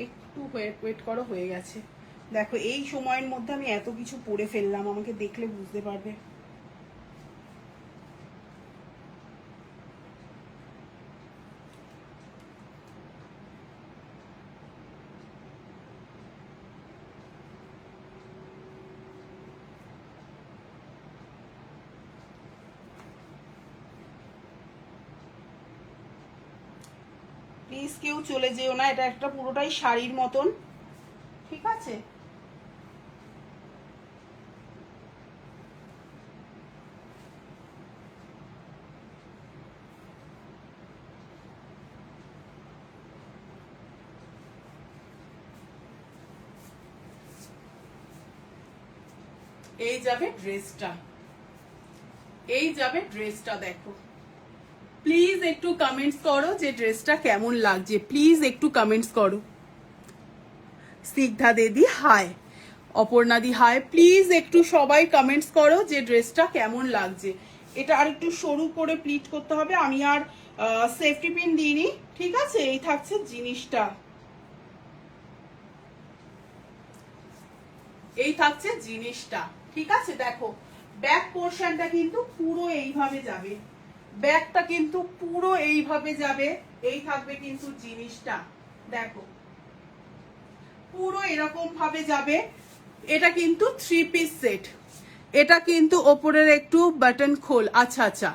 Speaker 1: একটু ওয়েট করো, হয়ে গেছে। দেখো এই সময়ের মধ্যে আমি এত কিছু পরে ফেললাম, আমাকে দেখলে বুঝতে পারবে। প্লিজ কেউ চলে যেও না, এটা একটা পুরোটাই শাড়ির মতন, ঠিক আছে? এই যাবে ড্রেসটা, এই যাবে ড্রেসটা। দেখো প্লিজ একটু কমেন্টস করো যে ড্রেসটা কেমন লাগছে, প্লিজ একটু কমেন্টস করো। স্নিগ্ধা দিদি হাই, অপর্ণা দি হাই, প্লিজ একটু সবাই কমেন্টস করো যে ড্রেসটা কেমন লাগছে। এটা আর একটু সরু করে প্লিট করতে হবে, আমি আর সেফটি পিন দিইনি, ঠিক আছে? এই থাকছে জিনিসটা, এই থাকছে জিনিসটা, ঠিক আছে? দেখো ব্যাক পোর্শনটা কিন্তু পুরো এইভাবে যাবে, ব্যাকটা কিন্তু পুরো এইভাবে যাবে, এই থাকবে কিন্তু জিনিসটা। দেখো পুরো এরকম ভাবে যাবে। এটা কিন্তু 3 পিস সেট, এটা কিন্তু ওপরের একটু বাটন খোল, আচ্ছা আচ্ছা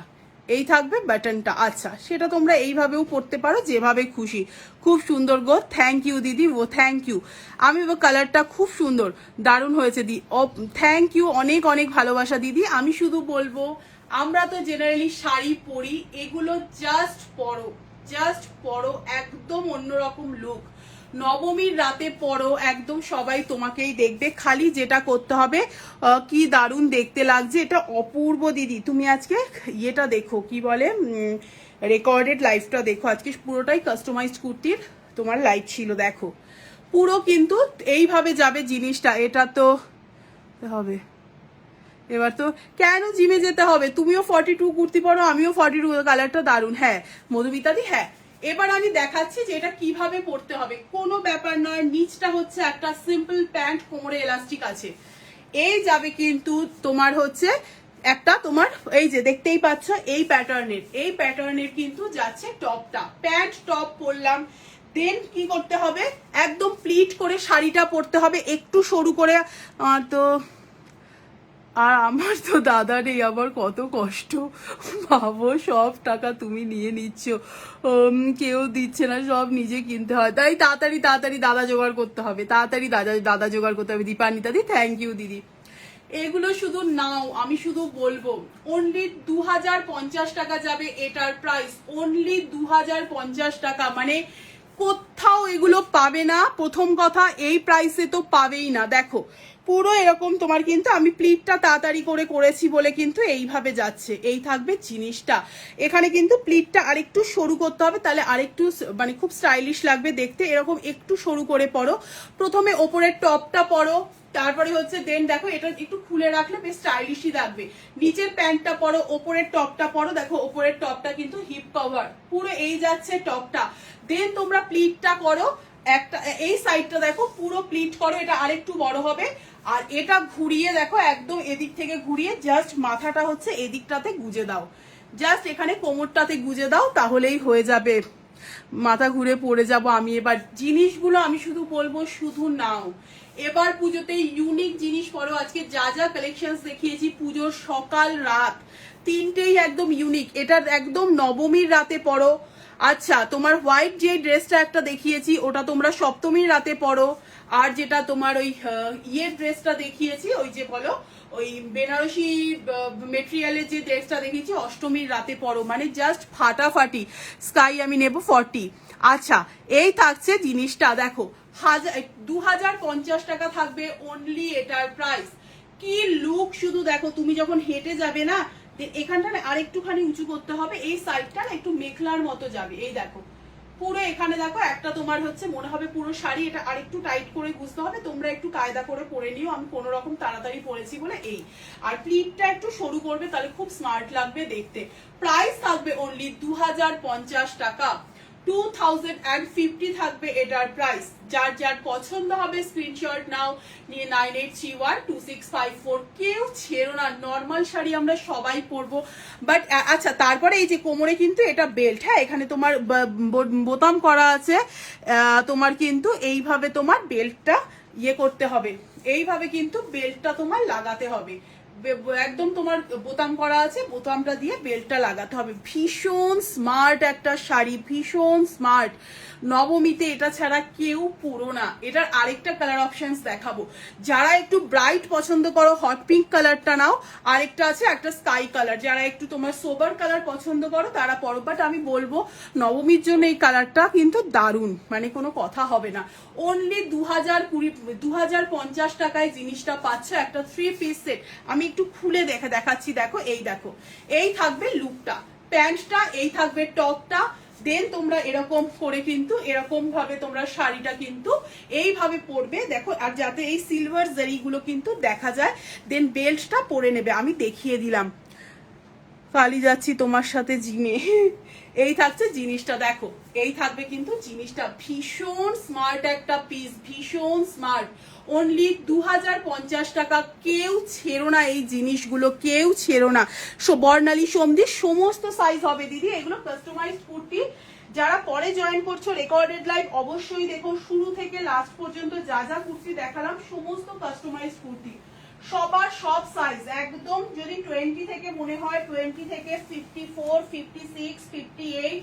Speaker 1: এই থাকবে বাটনটা, আচ্ছা সেটা তোমরা এইভাবেও পড়তে পারো, যেভাবে খুশি। খুব সুন্দর গো, থ্যাংক ইউ দিদি, ও থ্যাংক ইউ। আমি কালারটা খুব সুন্দর, দারুণ হয়েছে দি, ও থ্যাংক ইউ, অনেক অনেক ভালোবাসা দিদি। আমি শুধু বলবো আমরা তো জেনারেলি শাড়ি পরি, এগুলো জাস্ট পরো, জাস্ট পরো, একদম অন্যরকম লুক। নবমীর রাতে পরো, একদম সবাই তোমাকেই দেখবে। খালি যেটা করতে হবে, কি দারুণ দেখতে লাগছে, এটা অপূর্ব দিদি। তুমি আজকে ইয়েটা দেখো, কি বলে, রেকর্ডেড লাইভটা দেখো, আজকে পুরোটাই কাস্টমাইজড কুর্তির তোমার লাইভ ছিল। দেখো পুরো কিন্তু এইভাবে যাবে জিনিসটা, এটা তো হবে। এবার তো কেন জিমে যেতে হবে, তুমিও 42 কুর্তি পরো, আমিও 42, কালারটা দারুণ। হ্যাঁ মধুমিতাদি, হ্যাঁ এবার আমি দেখাচ্ছি যে এটা কিভাবে পরতে হবে। কোনো ব্যাপার নয়, নিচটা হচ্ছে একটা সিম্পল প্যান্ট, কোমরে এলাস্টিক আছে। এই যাবে কিন্তু তোমার হচ্ছে একটা, তোমার এই যে দেখতেই পাচ্ছ এই প্যাটার্নের, এই প্যাটার্নের কিন্তু যাচ্ছে টপটা, প্যান্ট টপ পরলাম, দেন কি করতে হবে, একদম প্লিট করে শাড়িটা পরতে হবে, একটু সরু করে। তো আর আমার তো দাদা নেই, আমার কত কষ্ট ভাবো, সব টাকা তুমি নিয়ে নিচ্ছ, কেউ দিচ্ছে না, সব নিজে কিনতে হয়, তাই তাড়াতাড়ি তাড়াতাড়ি দাদা জোগাড় করতে হবে, তাড়াতাড়ি দাদা জোগাড় করতে হবে। দীপান্বিতা দি থ্যাংক ইউ দিদি। এগুলো শুধু নাও, আমি শুধু বলবো অনলি 2050 টাকা যাবে এটার প্রাইস, অনলি 2050 টাকা, মানে কোথাও এগুলো পাবে না। প্রথম কথা এই প্রাইসে তো পাবেই না। দেখো পুরো এরকম তোমার, কিন্তু আমি প্লিটটা তাড়াতাড়ি করে করেছি বলে কিন্তু এইভাবে যাচ্ছে। এই থাকবে জিনিসটা, এখানে কিন্তু প্লিটটা আরেকটু সরু করতে হবে, তাহলে আরেকটু মানে খুব স্টাইলিশ লাগবে দেখতে। এরকম একটু সরু করে পরো, প্রথমে ওপরের টপটা পরো, তারপরে হচ্ছে দেন দেখো এটা একটু খুলে রাখলে বেশ স্টাইলিশই লাগবে। নিচের প্যান্টটা পরো, ওপরের টপটা পরো, দেখো ওপরের টপটা কিন্তু হিপ কভার, পুরো এই যাচ্ছে টপটা। দেন তোমরা প্লিটটা করো, একটা এই সাইডটা দেখো পুরো প্লিট করো, এটা আরেকটু বড় হবে। আর এটা ঘুরিয়ে দেখো একদম এদিক থেকে ঘুরিয়ে জাস্ট মাথাটা হচ্ছে এদিকটাতে গুজে দাও, জাস্ট এখানে কোমরটাতে গুজে দাও, তাহলেই হয়ে যাবে। মাথা ঘুরে পড়ে যাব আমি। এবার জিনিসগুলো আমি শুধু বলবো শুধু নাও, এবার পুজোতে ইউনিক জিনিস পরো। আজকে যা যা কালেকশন দেখিয়েছি পুজোর সকাল রাত তিনটেই একদম ইউনিক, এটা একদম নবমীর রাতে পরো। আচ্ছা তোমার হোয়াইট যে ড্রেসটা একটা দেখিয়েছি ওটা তোমরা সপ্তমীর রাতে পরো, আর যেটা তোমার ওই ইয়ের ড্রেসটা দেখিয়েছি ওই যে বলো ওই বেনারসি মেটেরিয়ালের যে ড্রেসটা দেখিয়েছি অষ্টমীর রাতে পরো, মানে জাস্ট ফাটাফাটি। স্কাই আমি নেব 40। আচ্ছা এই থাকছে জিনিসটা, দেখো 2050 টাকা থাকবে অনলি এটার প্রাইস। কি লুক শুধু দেখো, তুমি যখন হেঁটে যাবে না, এখানটা আরেকটুখানি উঁচু করতে হবে, এই সাইডটা একটু মেখলার মতো যাবে, এই দেখো পুরো এখানে দেখো একটা তোমার হচ্ছে মনে হবে পুরো শাড়ি, এটা আরেকটু টাইট করে গুছতে হবে, তোমরা একটু কায়দা করে পরে নিও, আমি কোনো রকম তাড়াতাড়ি পরেছি বলে এই। আর প্লিটটা একটু সরু করবে, তাহলে খুব স্মার্ট লাগবে দেখতে। প্রাইস থাকবে অনলি 2050 টাকা, 2050 থাকবে এটার প্রাইস। যার যার পছন্দ হবে স্ক্রিনশট নাও, নিয়ে 98312654। কেউ ছেড়ো না, নর্মাল শাড়ি আমরা সবাই পরবো, বাট আচ্ছা তারপরে এই যে কোমরে কিন্তু এটা বেল্ট, হ্যাঁ এখানে তোমার বোতাম করা আছে, তোমার কিন্তু এইভাবে তোমার বেল্টটা ইয়ে করতে হবে, এইভাবে কিন্তু বেল্টটা তোমার লাগাতে হবে, একদম তোমার বোতাম করা আছে, বোতামটা দিয়ে বেল্টটা লাগাতে হবে। ভীষণ স্মার্ট একটা শাড়ি, ভীষণ স্মার্ট। নবমীতে এটা ছাড়া কেউ পুরো না। এটার আরেকটা কালার অপশনস দেখাবো, যারা একটু ব্রাইট পছন্দ করো হট পিঙ্ক কালারটা নাও, আরেকটা আছে একটা স্কাই কালার, যারা একটু তোমার সোবার কালার পছন্দ করো তারা পরো। বাট আমি বলবো নবমীর জন্য এই কালারটা কিন্তু দারুণ, মানে কোনো কথা হবে না। অনলি 2050 টাকায় জিনিসটা পাচ্ছ, একটা 3 পিস সেট। আমি একটু খুলে দেখাচ্ছি, দেখো এই দেখো, এই থাকবে লুকটা, প্যান্টটা, এই থাকবে টপটা। দেন তোমরা এরকম করে কিন্তু এরকম ভাবে তোমরা শাড়িটা কিন্তু এইভাবে পরবে, দেখো, আর যাতে এই সিলভার জারিগুলো কিন্তু দেখা যায়। দেন বেল্টটা পরে নেবে, আমি দেখিয়ে দিলাম, পালিয়ে যাচ্ছি তোমার সাথে জিমে। এই থাকছে জিনিসটা, দেখো এই থাকবে কিন্তু জিনিসটা, ভীষণ স্মার্ট একটা পিস, ভীষণ স্মার্ট। অনলি 2050 টাকা, কেউ ছেড়ো না এই জিনিসগুলো, কেউ ছেড়ো না। বর্ণালী সন্ধি সমস্ত সাইজ হবে দিদি, এগুলো কাস্টমাইজ কুর্তি। যারা পরে জয়েন করছো রেকর্ডেড লাইভ অবশ্যই দেখো, শুরু থেকে লাস্ট পর্যন্ত যা যা কুর্তি দেখালাম সমস্ত কাস্টমাইজ কুর্তি, সবার সব সাইজ একদম। যদি 20 থেকে মনে হয় 20 থেকে 54, 56, 58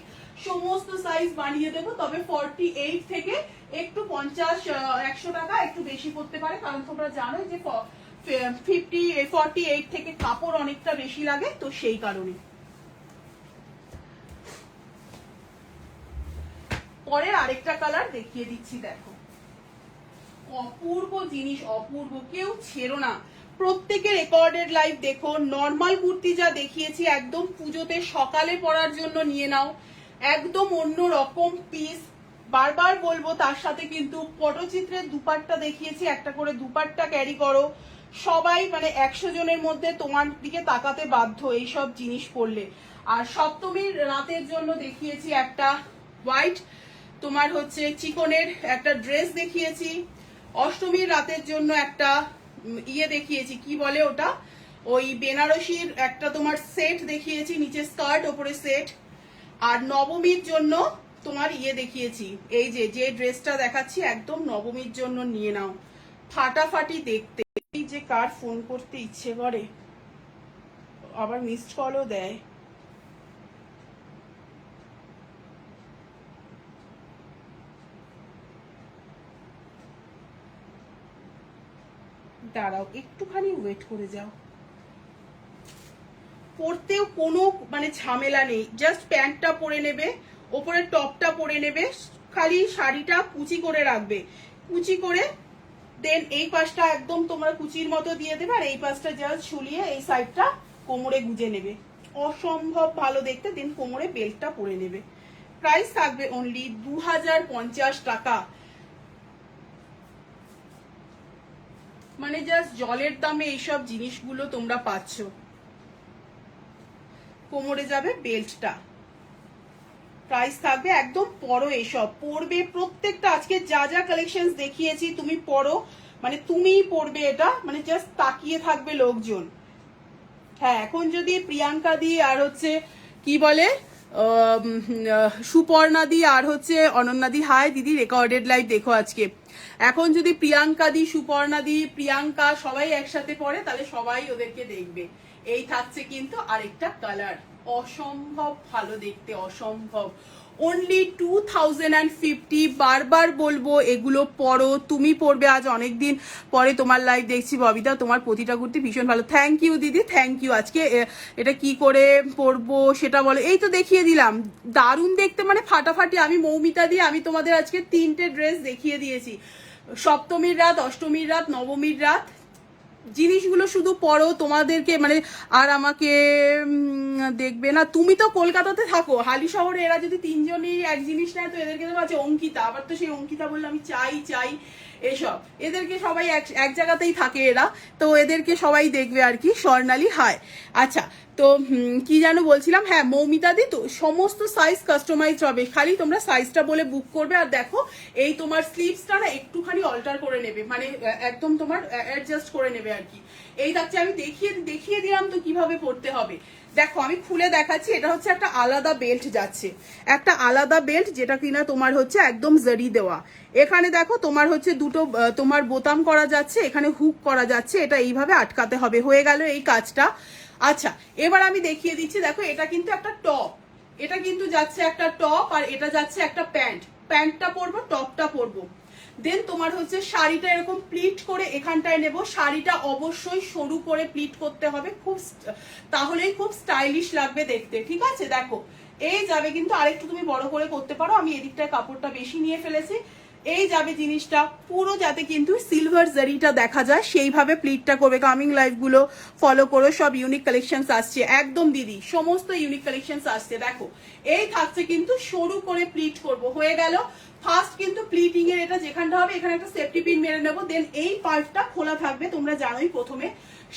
Speaker 1: সমস্ত সাইজ বানিয়ে দেবো। তবে 48 থেকে একটু 50-100 টাকা একটু বেশি করতে পারে, কারণ তোমরা জানো যে 48 থেকে কাপড় অনেকটা বেশি লাগে, তো সেই কারণে। পরের আরেকটা কালার দেখিয়ে দিচ্ছি, দেখো অপূর্ব জিনিস, অপূর্ব, কেউ ছেড়ো না। প্রত্যেকের রেকর্ডেড লাইভ দেখো, নর্মাল কুর্তি যা দেখিয়েছি একদম পুজোতে সকালে পরার জন্য নিয়ে নাও, একদম অন্য রকম পিস। বারবার বলবো তার সাথে কিন্তু পটচিত্রের দুপাট্টা দেখিয়েছি, একটা করে দুপাট্টা ক্যারি করো, সবাই মানে 100 জনের মধ্যে তোমার দিকে তাকাতে বাধ্য এইসব জিনিস পরলে। আর সপ্তমীর রাতের জন্য দেখিয়েছি একটা হোয়াইট তোমার হচ্ছে চিকনের একটা ড্রেস দেখিয়েছি, অষ্টমীর রাতের জন্য একটা ইয়ে দেখিয়েছি, কি বলে ওটা, ওই বেনারসির একটা তোমার সেট দেখিয়েছি, নিচে স্কার্ট ওপরে সেট। আর নবমীর জন্য তোমার ইয়ে দেখিয়েছি, এই যে যে ড্রেসটা দেখাচ্ছি একদম নবমীর জন্য নিয়ে নাও, ফাটাফাটি দেখতে। এই যে কার ফোন করতে ইচ্ছে করে, আবার মিসড কলও দেয়। দাঁড়াও একটুখানি ওয়েট করে যাও। পরতেও কোনো মানে ঝামেলা নেই, জাস্ট প্যান্টটা পরে নেবে, ওপরে টপটা পরে নেবে, খালি শাড়িটা কুচি করে রাখবে, কুচি করে দেন এই পাশটা একদম তোমরা কুচির মতো দিয়ে দেবে, আর এই পাশটা জাস্ট ঝুলিয়ে এই সাইডটা কোমরে গুজে নেবে, অসম্ভব ভালো দেখতে। দেন কোমরে বেল্টটা পরে নেবে। প্রাইস থাকবে অনলি 2050 টাকা। মানে জাস্ট জলের দামে এইসব জিনিসগুলো তোমরা পাচ্ছ। কোমরে যাবে বেল্টটা, প্রাইস থাকবে একদম। পরো, এসব পরবে প্রত্যেকটা, আজকে যা যা কালেকশন দেখিয়েছি তুমি পরো, মানে তুমিই পরবে এটা, মানে জাস্ট তাকিয়ে থাকবে লোকজন। হ্যাঁ, এখন যদি প্রিয়াঙ্কা দি আর হচ্ছে কি বলে সুপর্ণা দি আর হচ্ছে অনন্যা দি, হাই দিদি রেকর্ডেড লাইভ দেখো আজকে, এখন যদি প্রিয়াঙ্কা দি, সুপর্ণা দি, প্রিয়াঙ্কা সবাই একসাথে পড়ে তাহলে সবাই ওদেরকে দেখবে। এই থাকছে কিন্তু আরেকটা কালার, অসম্ভব ভালো দেখতে, অসম্ভব। অনলি 2050। বারবার বলবো এগুলো পরো, তুমি পরবে। আজ অনেকদিন পরে তোমার লাইভ দেখছি ববিতা, তোমার প্রতিটা কুর্তি ভীষণ ভালো। থ্যাংক ইউ দিদি, থ্যাংক ইউ। আজকে এটা কি করে পরবো সেটা বলো, এই তো দেখিয়ে দিলাম, দারুণ দেখতে মানে ফাটাফাটি। আমি মৌমিতা দিয়ে আমি তোমাদের আজকে 3টে ড্রেস দেখিয়ে দিয়েছি, সপ্তমীর রাত, অষ্টমীর রাত, নবমীর রাত। জিনিসগুলো শুধু পড়ো তোমাদেরকে মানে, আর আমাকে দেখবে না। তুমি তো কলকাতাতে থাকো, হালি শহরে, এরা যদি 3জনই এক জিনিস নেয় তো এদেরকে তো আছে অঙ্কিতা, আবার তো সেই অঙ্কিতা বললে আমি চাই চাই এসব, এদেরকে সবাই এক জায়গাতেই থাকে এরা, তো এদেরকে সবাই দেখবে আর কি। স্বর্ণালী হায়। আচ্ছা, তো কি যেন বলছিলাম, হ্যাঁ মৌমিতা দি, তো সমস্ত সাইজ কাস্টমাইজ হবে, খালি তোমরা সাইজটা বলে বুক করবে। আর দেখো এই তোমার স্লিভসটা না একটুখানি অল্টার করে নেবে, মানে একদম তোমার অ্যাডজাস্ট করে নেবে আর কি। এই থাকছে, আমি দেখিয়ে দিলাম তো কিভাবে পড়তে হবে। দেখো আমি খুলে দেখাচ্ছি, এটা হচ্ছে একটা আলাদা বেল্ট যাচ্ছে, একটা আলাদা বেল্ট যেটা কিনা তোমার হচ্ছে একদম জরি দেওয়া। এখানে দেখো তোমার হচ্ছে দুটো তোমার বোতাম করা যাচ্ছে, এখানে হুক করা যাচ্ছে, এটা এইভাবে আটকাতে হবে। হয়ে গেল এই কাজটা। আচ্ছা, এবার আমি দেখিয়ে দিচ্ছি, দেখো এটা কিন্তু একটা টপ, এটা কিন্তু যাচ্ছে একটা টপ, আর এটা যাচ্ছে একটা প্যান্ট। প্যান্টটা পরবো, টপটা পরবো। দেন তোমার হচ্ছে শাড়িটা এরকম প্লিট করে এখানটায় নেব, শাড়িটা অবশ্যই সরু করে প্লিট করতে হবে, খুব তাহলেই খুব স্টাইলিশ লাগবে দেখতে। ঠিক আছে, দেখো এই যাবে, কিন্তু আরেকটু তুমি বড় করে করতে পারো, আমি এদিকটায় কাপড়টা বেশি নিয়ে ফেলেছি। এই যাবে জিনিসটা পুরো, যাতে কিন্তু সিলভার জারিটা দেখা যায় সেইভাবে প্লিটটা করবে। কামিং লাইভ গুলো ফলো করো, সব ইউনিক কালেকশন আসছে একদম দিদি, সমস্ত ইউনিক কালেকশন আসছে। দেখো এই থাকছে কিন্তু সরু করে প্লিট করব। হয়ে গেল ফার্স্ট কিন্তু প্লিটিং এর এটা যেখানটা হবে এখানে একটা সেফটি পিন মেরে নেবো। দেন এই পার্টটা খোলা থাকবে, তোমরা জানোই প্রথমে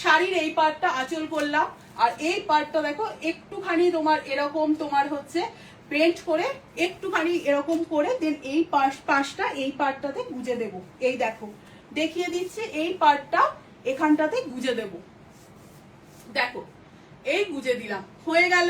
Speaker 1: শাড়ির এই পার্টটা আঁচল করলাম, আর এই পার্টটা দেখো একটুখানি তোমার এরকম তোমার হচ্ছে বেল্ট করে একটুখানি এরকম করে, দেন এই পাশটা এই পার্টটাতে গুজে দেব। এই দেখো দেখিয়ে দিচ্ছি, এই পার্টটা এখানটাতে গুজে দেব। দেখো এই গুজে দিলাম, হয়ে গেল।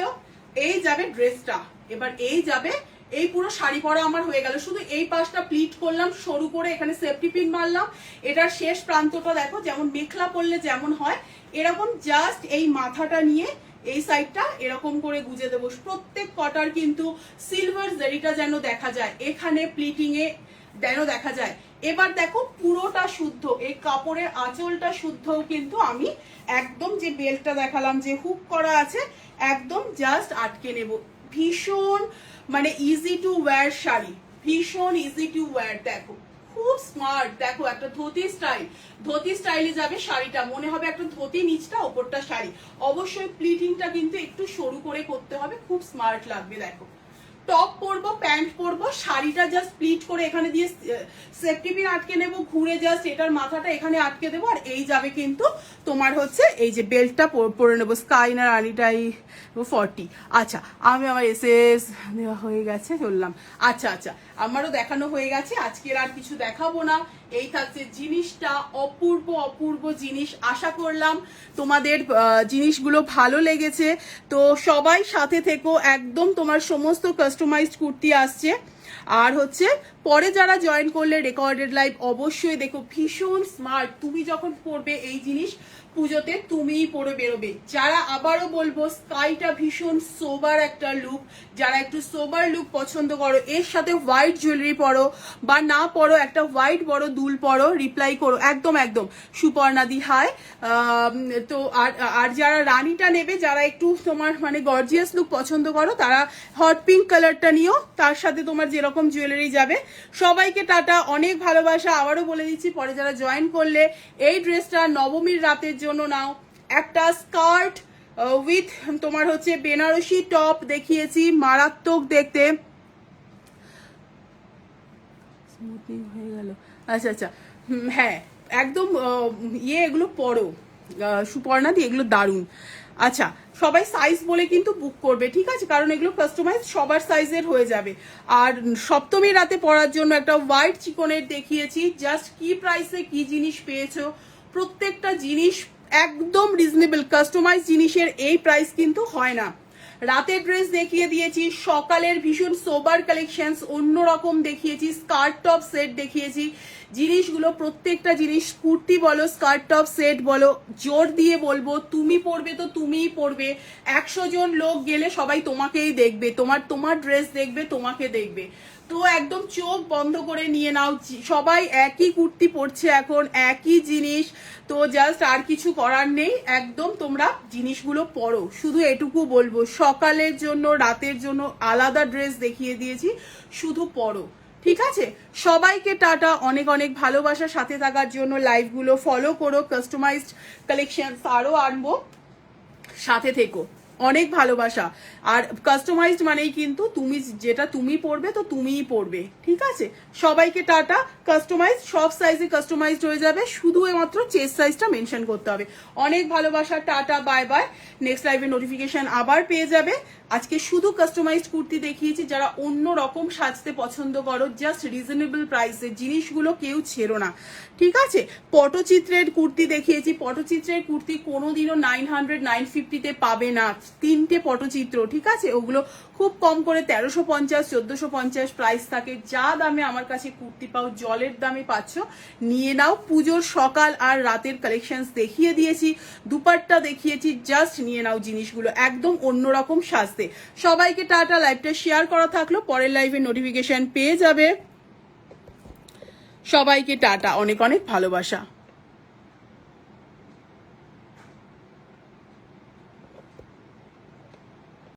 Speaker 1: এই যাবে ড্রেসটা, এবার এই যাবে, এই পুরো শাড়ি পরা আমার হয়ে গেল। শুধু এই পাশটা প্লিট করলাম সরু করে, এখানে সেফটি পিন মারলাম। এটার শেষ প্রান্তটা দেখো যেমন মেখলা পরলে যেমন হয় এরকম, জাস্ট এই মাথাটা নিয়ে এই সাইডটা এরকম করে গুজে দেবো। প্রত্যেক কটার কিন্তু সিলভার জারিটা যেন দেখা যায়, এখানে প্লিটিং এ যেন দেখা যায়। এবার দেখো পুরোটা শুদ্ধ, এই কাপড়ের আঁচলটা শুদ্ধও কিন্তু আমি একদম যে বেল্টটা দেখালাম যে হুক করা আছে একদম জাস্ট আটকে নেব। ভীষণ মানে ইজি টু ওয়্যার শাড়ি, ভীষণ ইজি টু ওয়্যার। দেখো খুব স্মার্ট, দেখো একটা ধুতি স্টাইল, ধুতি স্টাইলে যাবে শাড়িটা, মনে হবে একটা ধুতি নিচটা ওপরটা শাড়ি। অবশ্যই প্লিটিংটা কিন্তু একটু সরু করে করতে হবে, খুব স্মার্ট লাগবে। দেখো টপ পরবো, প্যান্ট পরবো, শাড়িটা জাস্ট প্লিট করে এখানে দিয়ে সেফটি পিন আটকে নেবো, ঘুরে জাস্ট এটার মাথাটা এখানে আটকে দেবো। আর এই যাবে কিন্তু তোমার হচ্ছে এই যে বেল্টটা পরে নেবো, স্কাইনার আনিটাই 40। আচ্ছা, আমি আমার এসএস দেওয়া হয়ে গেছে, চললাম। আচ্ছা আচ্ছা, আমারও দেখানো হয়ে গেছে, আজকের আর কিছু দেখাবো না। এই থাকছে জিনিসটা, অপূর্ব অপূর্ব জিনিস। আশা করলাম তোমাদের জিনিসগুলো ভালো লেগেছে। তো সবাই সাথে থেকো, একদম তোমার সমস্ত কাস্টমাইজড কুর্তি আসছে। আর হচ্ছে পরে যারা জয়েন করলে রেকর্ডেড লাইভ অবশ্যই দেখো, ভীষণ স্মার্ট। তুমি যখন পরবে এই জিনিস পুজোতে তুমিই পরে বেরোবে। যারা, আবারও বলবো, স্কাইটা ভীষণ সোবার একটা লুক, যারা একটু সোবার লুক পছন্দ করো, এর সাথে হোয়াইট জুয়েলারি পরো বা না পরো, একটা হোয়াইট বড় দুল পরো, রিপ্লাই করো। একদম একদম সুপর্ণাদি হাই। তো আর যারা রানীটা নেবে, যারা একটু তোমার মানে গর্জিয়াস লুক পছন্দ করো, তারা হট পিঙ্ক কালারটা নিও, তার সাথে তোমার যেরকম জুয়েলারি যাবে। সবাইকে টাটা, অনেক ভালোবাসা। আবারও বলে দিচ্ছি, পরে যারা জয়েন করলে এই ড্রেসটা নবমীর রাতের জন্য নাও। একটা স্কার্ট উইথ তোমার হচ্ছে বেনারসি টপ দেখিয়েছি, মারাত্মক দেখতে। স্মুথিং হয়ে গেল। আচ্ছা আচ্ছা, হ্যাঁ একদম এগুলো পরো সুপর্ণাদি, এগুলো দারুণ। আচ্ছা, সবাই সাইজ বলে কিন্তু বুক করবে, ঠিক আছে, কারণ এগুলো কাস্টমাইজ সবার সাইজের হয়ে যাবে। আর সপ্তমী রাতে পরার জন্য একটা হোয়াইট চিকনের দেখিয়েছি। জাস্ট কি প্রাইসে কি জিনিস পেয়েছো, প্রত্যেকটা জিনিস একদম রিজনেবল। কাস্টমাইজ জিনিসের এই প্রাইস কিন্তু হয় না। রাতের ড্রেস দেখিয়ে দিয়েছি, সকালের ভীষণ সোবার কালেকশনস অন্যরকম দেখিয়েছি, স্কার্ট টপ সেট দেখিয়েছি। জিনিসগুলো প্রত্যেকটা জিনিস, কুর্তি বলো, স্কার্ট টপ সেট বলো, জোর দিয়ে বলবো তুমি পরবে তো তুমিই পরবে। 100 জন লোক গেলে সবাই তোমাকেই দেখবে, তোমার ড্রেস দেখবে, তোমাকে দেখবে। তো একদম চোখ বন্ধ করে নিয়ে নাও, সবাই একই কুর্তি পরছে এখন, একই জিনিস। তো জাস্ট আর কিছু করার নেই, একদম তোমরা জিনিসগুলো পরো। শুধু এটুকু বলবো, সকালের জন্য রাতের জন্য আলাদা ড্রেস দেখিয়ে দিয়েছি, শুধু পরো, ঠিক আছে। সবাইকে টাটা, অনেক অনেক ভালোবাসা সাথে থাকার জন্য। লাইভগুলো ফলো করো, কাস্টমাইজড কালেকশন আরও আনবো, সাথে থেকো, অনেক ভালোবাসা। আর কাস্টমাইজড মানেই কিন্তু তুমি যেটা তুমি পরবে তো তুমিই পরবে, ঠিক আছে। সবাইকে টাটা। কাস্টমাইজ সব সাইজে কাস্টমাইজড হয়ে যাবে, শুধু মাত্র চেস্ট সাইজটা মেনশন করতে হবে। অনেক ভালোবাসা, টাটা, বাই বাই। নেক্সট লাইভের নোটিফিকেশন আবার পেয়ে যাবে। আজকে শুধু কাস্টমাইজড কুর্তি দেখিয়েছি, যারা অন্য রকম সাজতে পছন্দ করো, জাস্ট রিজনেবল প্রাইসে জিনিসগুলো কেউ ছেড়ো না, ঠিক আছে। পটচিত্রের কুর্তি দেখিয়েছি, পটচিত্রের কুর্তি কোনোদিনও 900 950-তে পাবে না। 3টে পটচিত্র, ঠিক আছে, ওগুলো খুব কম করে 1350 1450 প্রাইস থাকে। যা দামে আমার কাছে কুর্তি পাও, জলের দামে পাচ্ছ, নিয়ে নাও। পুজোর সকাল আর রাতের কালেকশনস দেখিয়ে দিয়েছি, দুপাট্টা দেখিয়েছি, জাস্ট নিয়ে নাও জিনিসগুলো, একদম অন্যরকম সাজতে। সবাইকে টাটা। লাইভটা শেয়ার করা থাকলো, পরের লাইভের নোটিফিকেশন পেয়ে যাবে। সবাইকে টাটা, অনেক অনেক ভালোবাসা।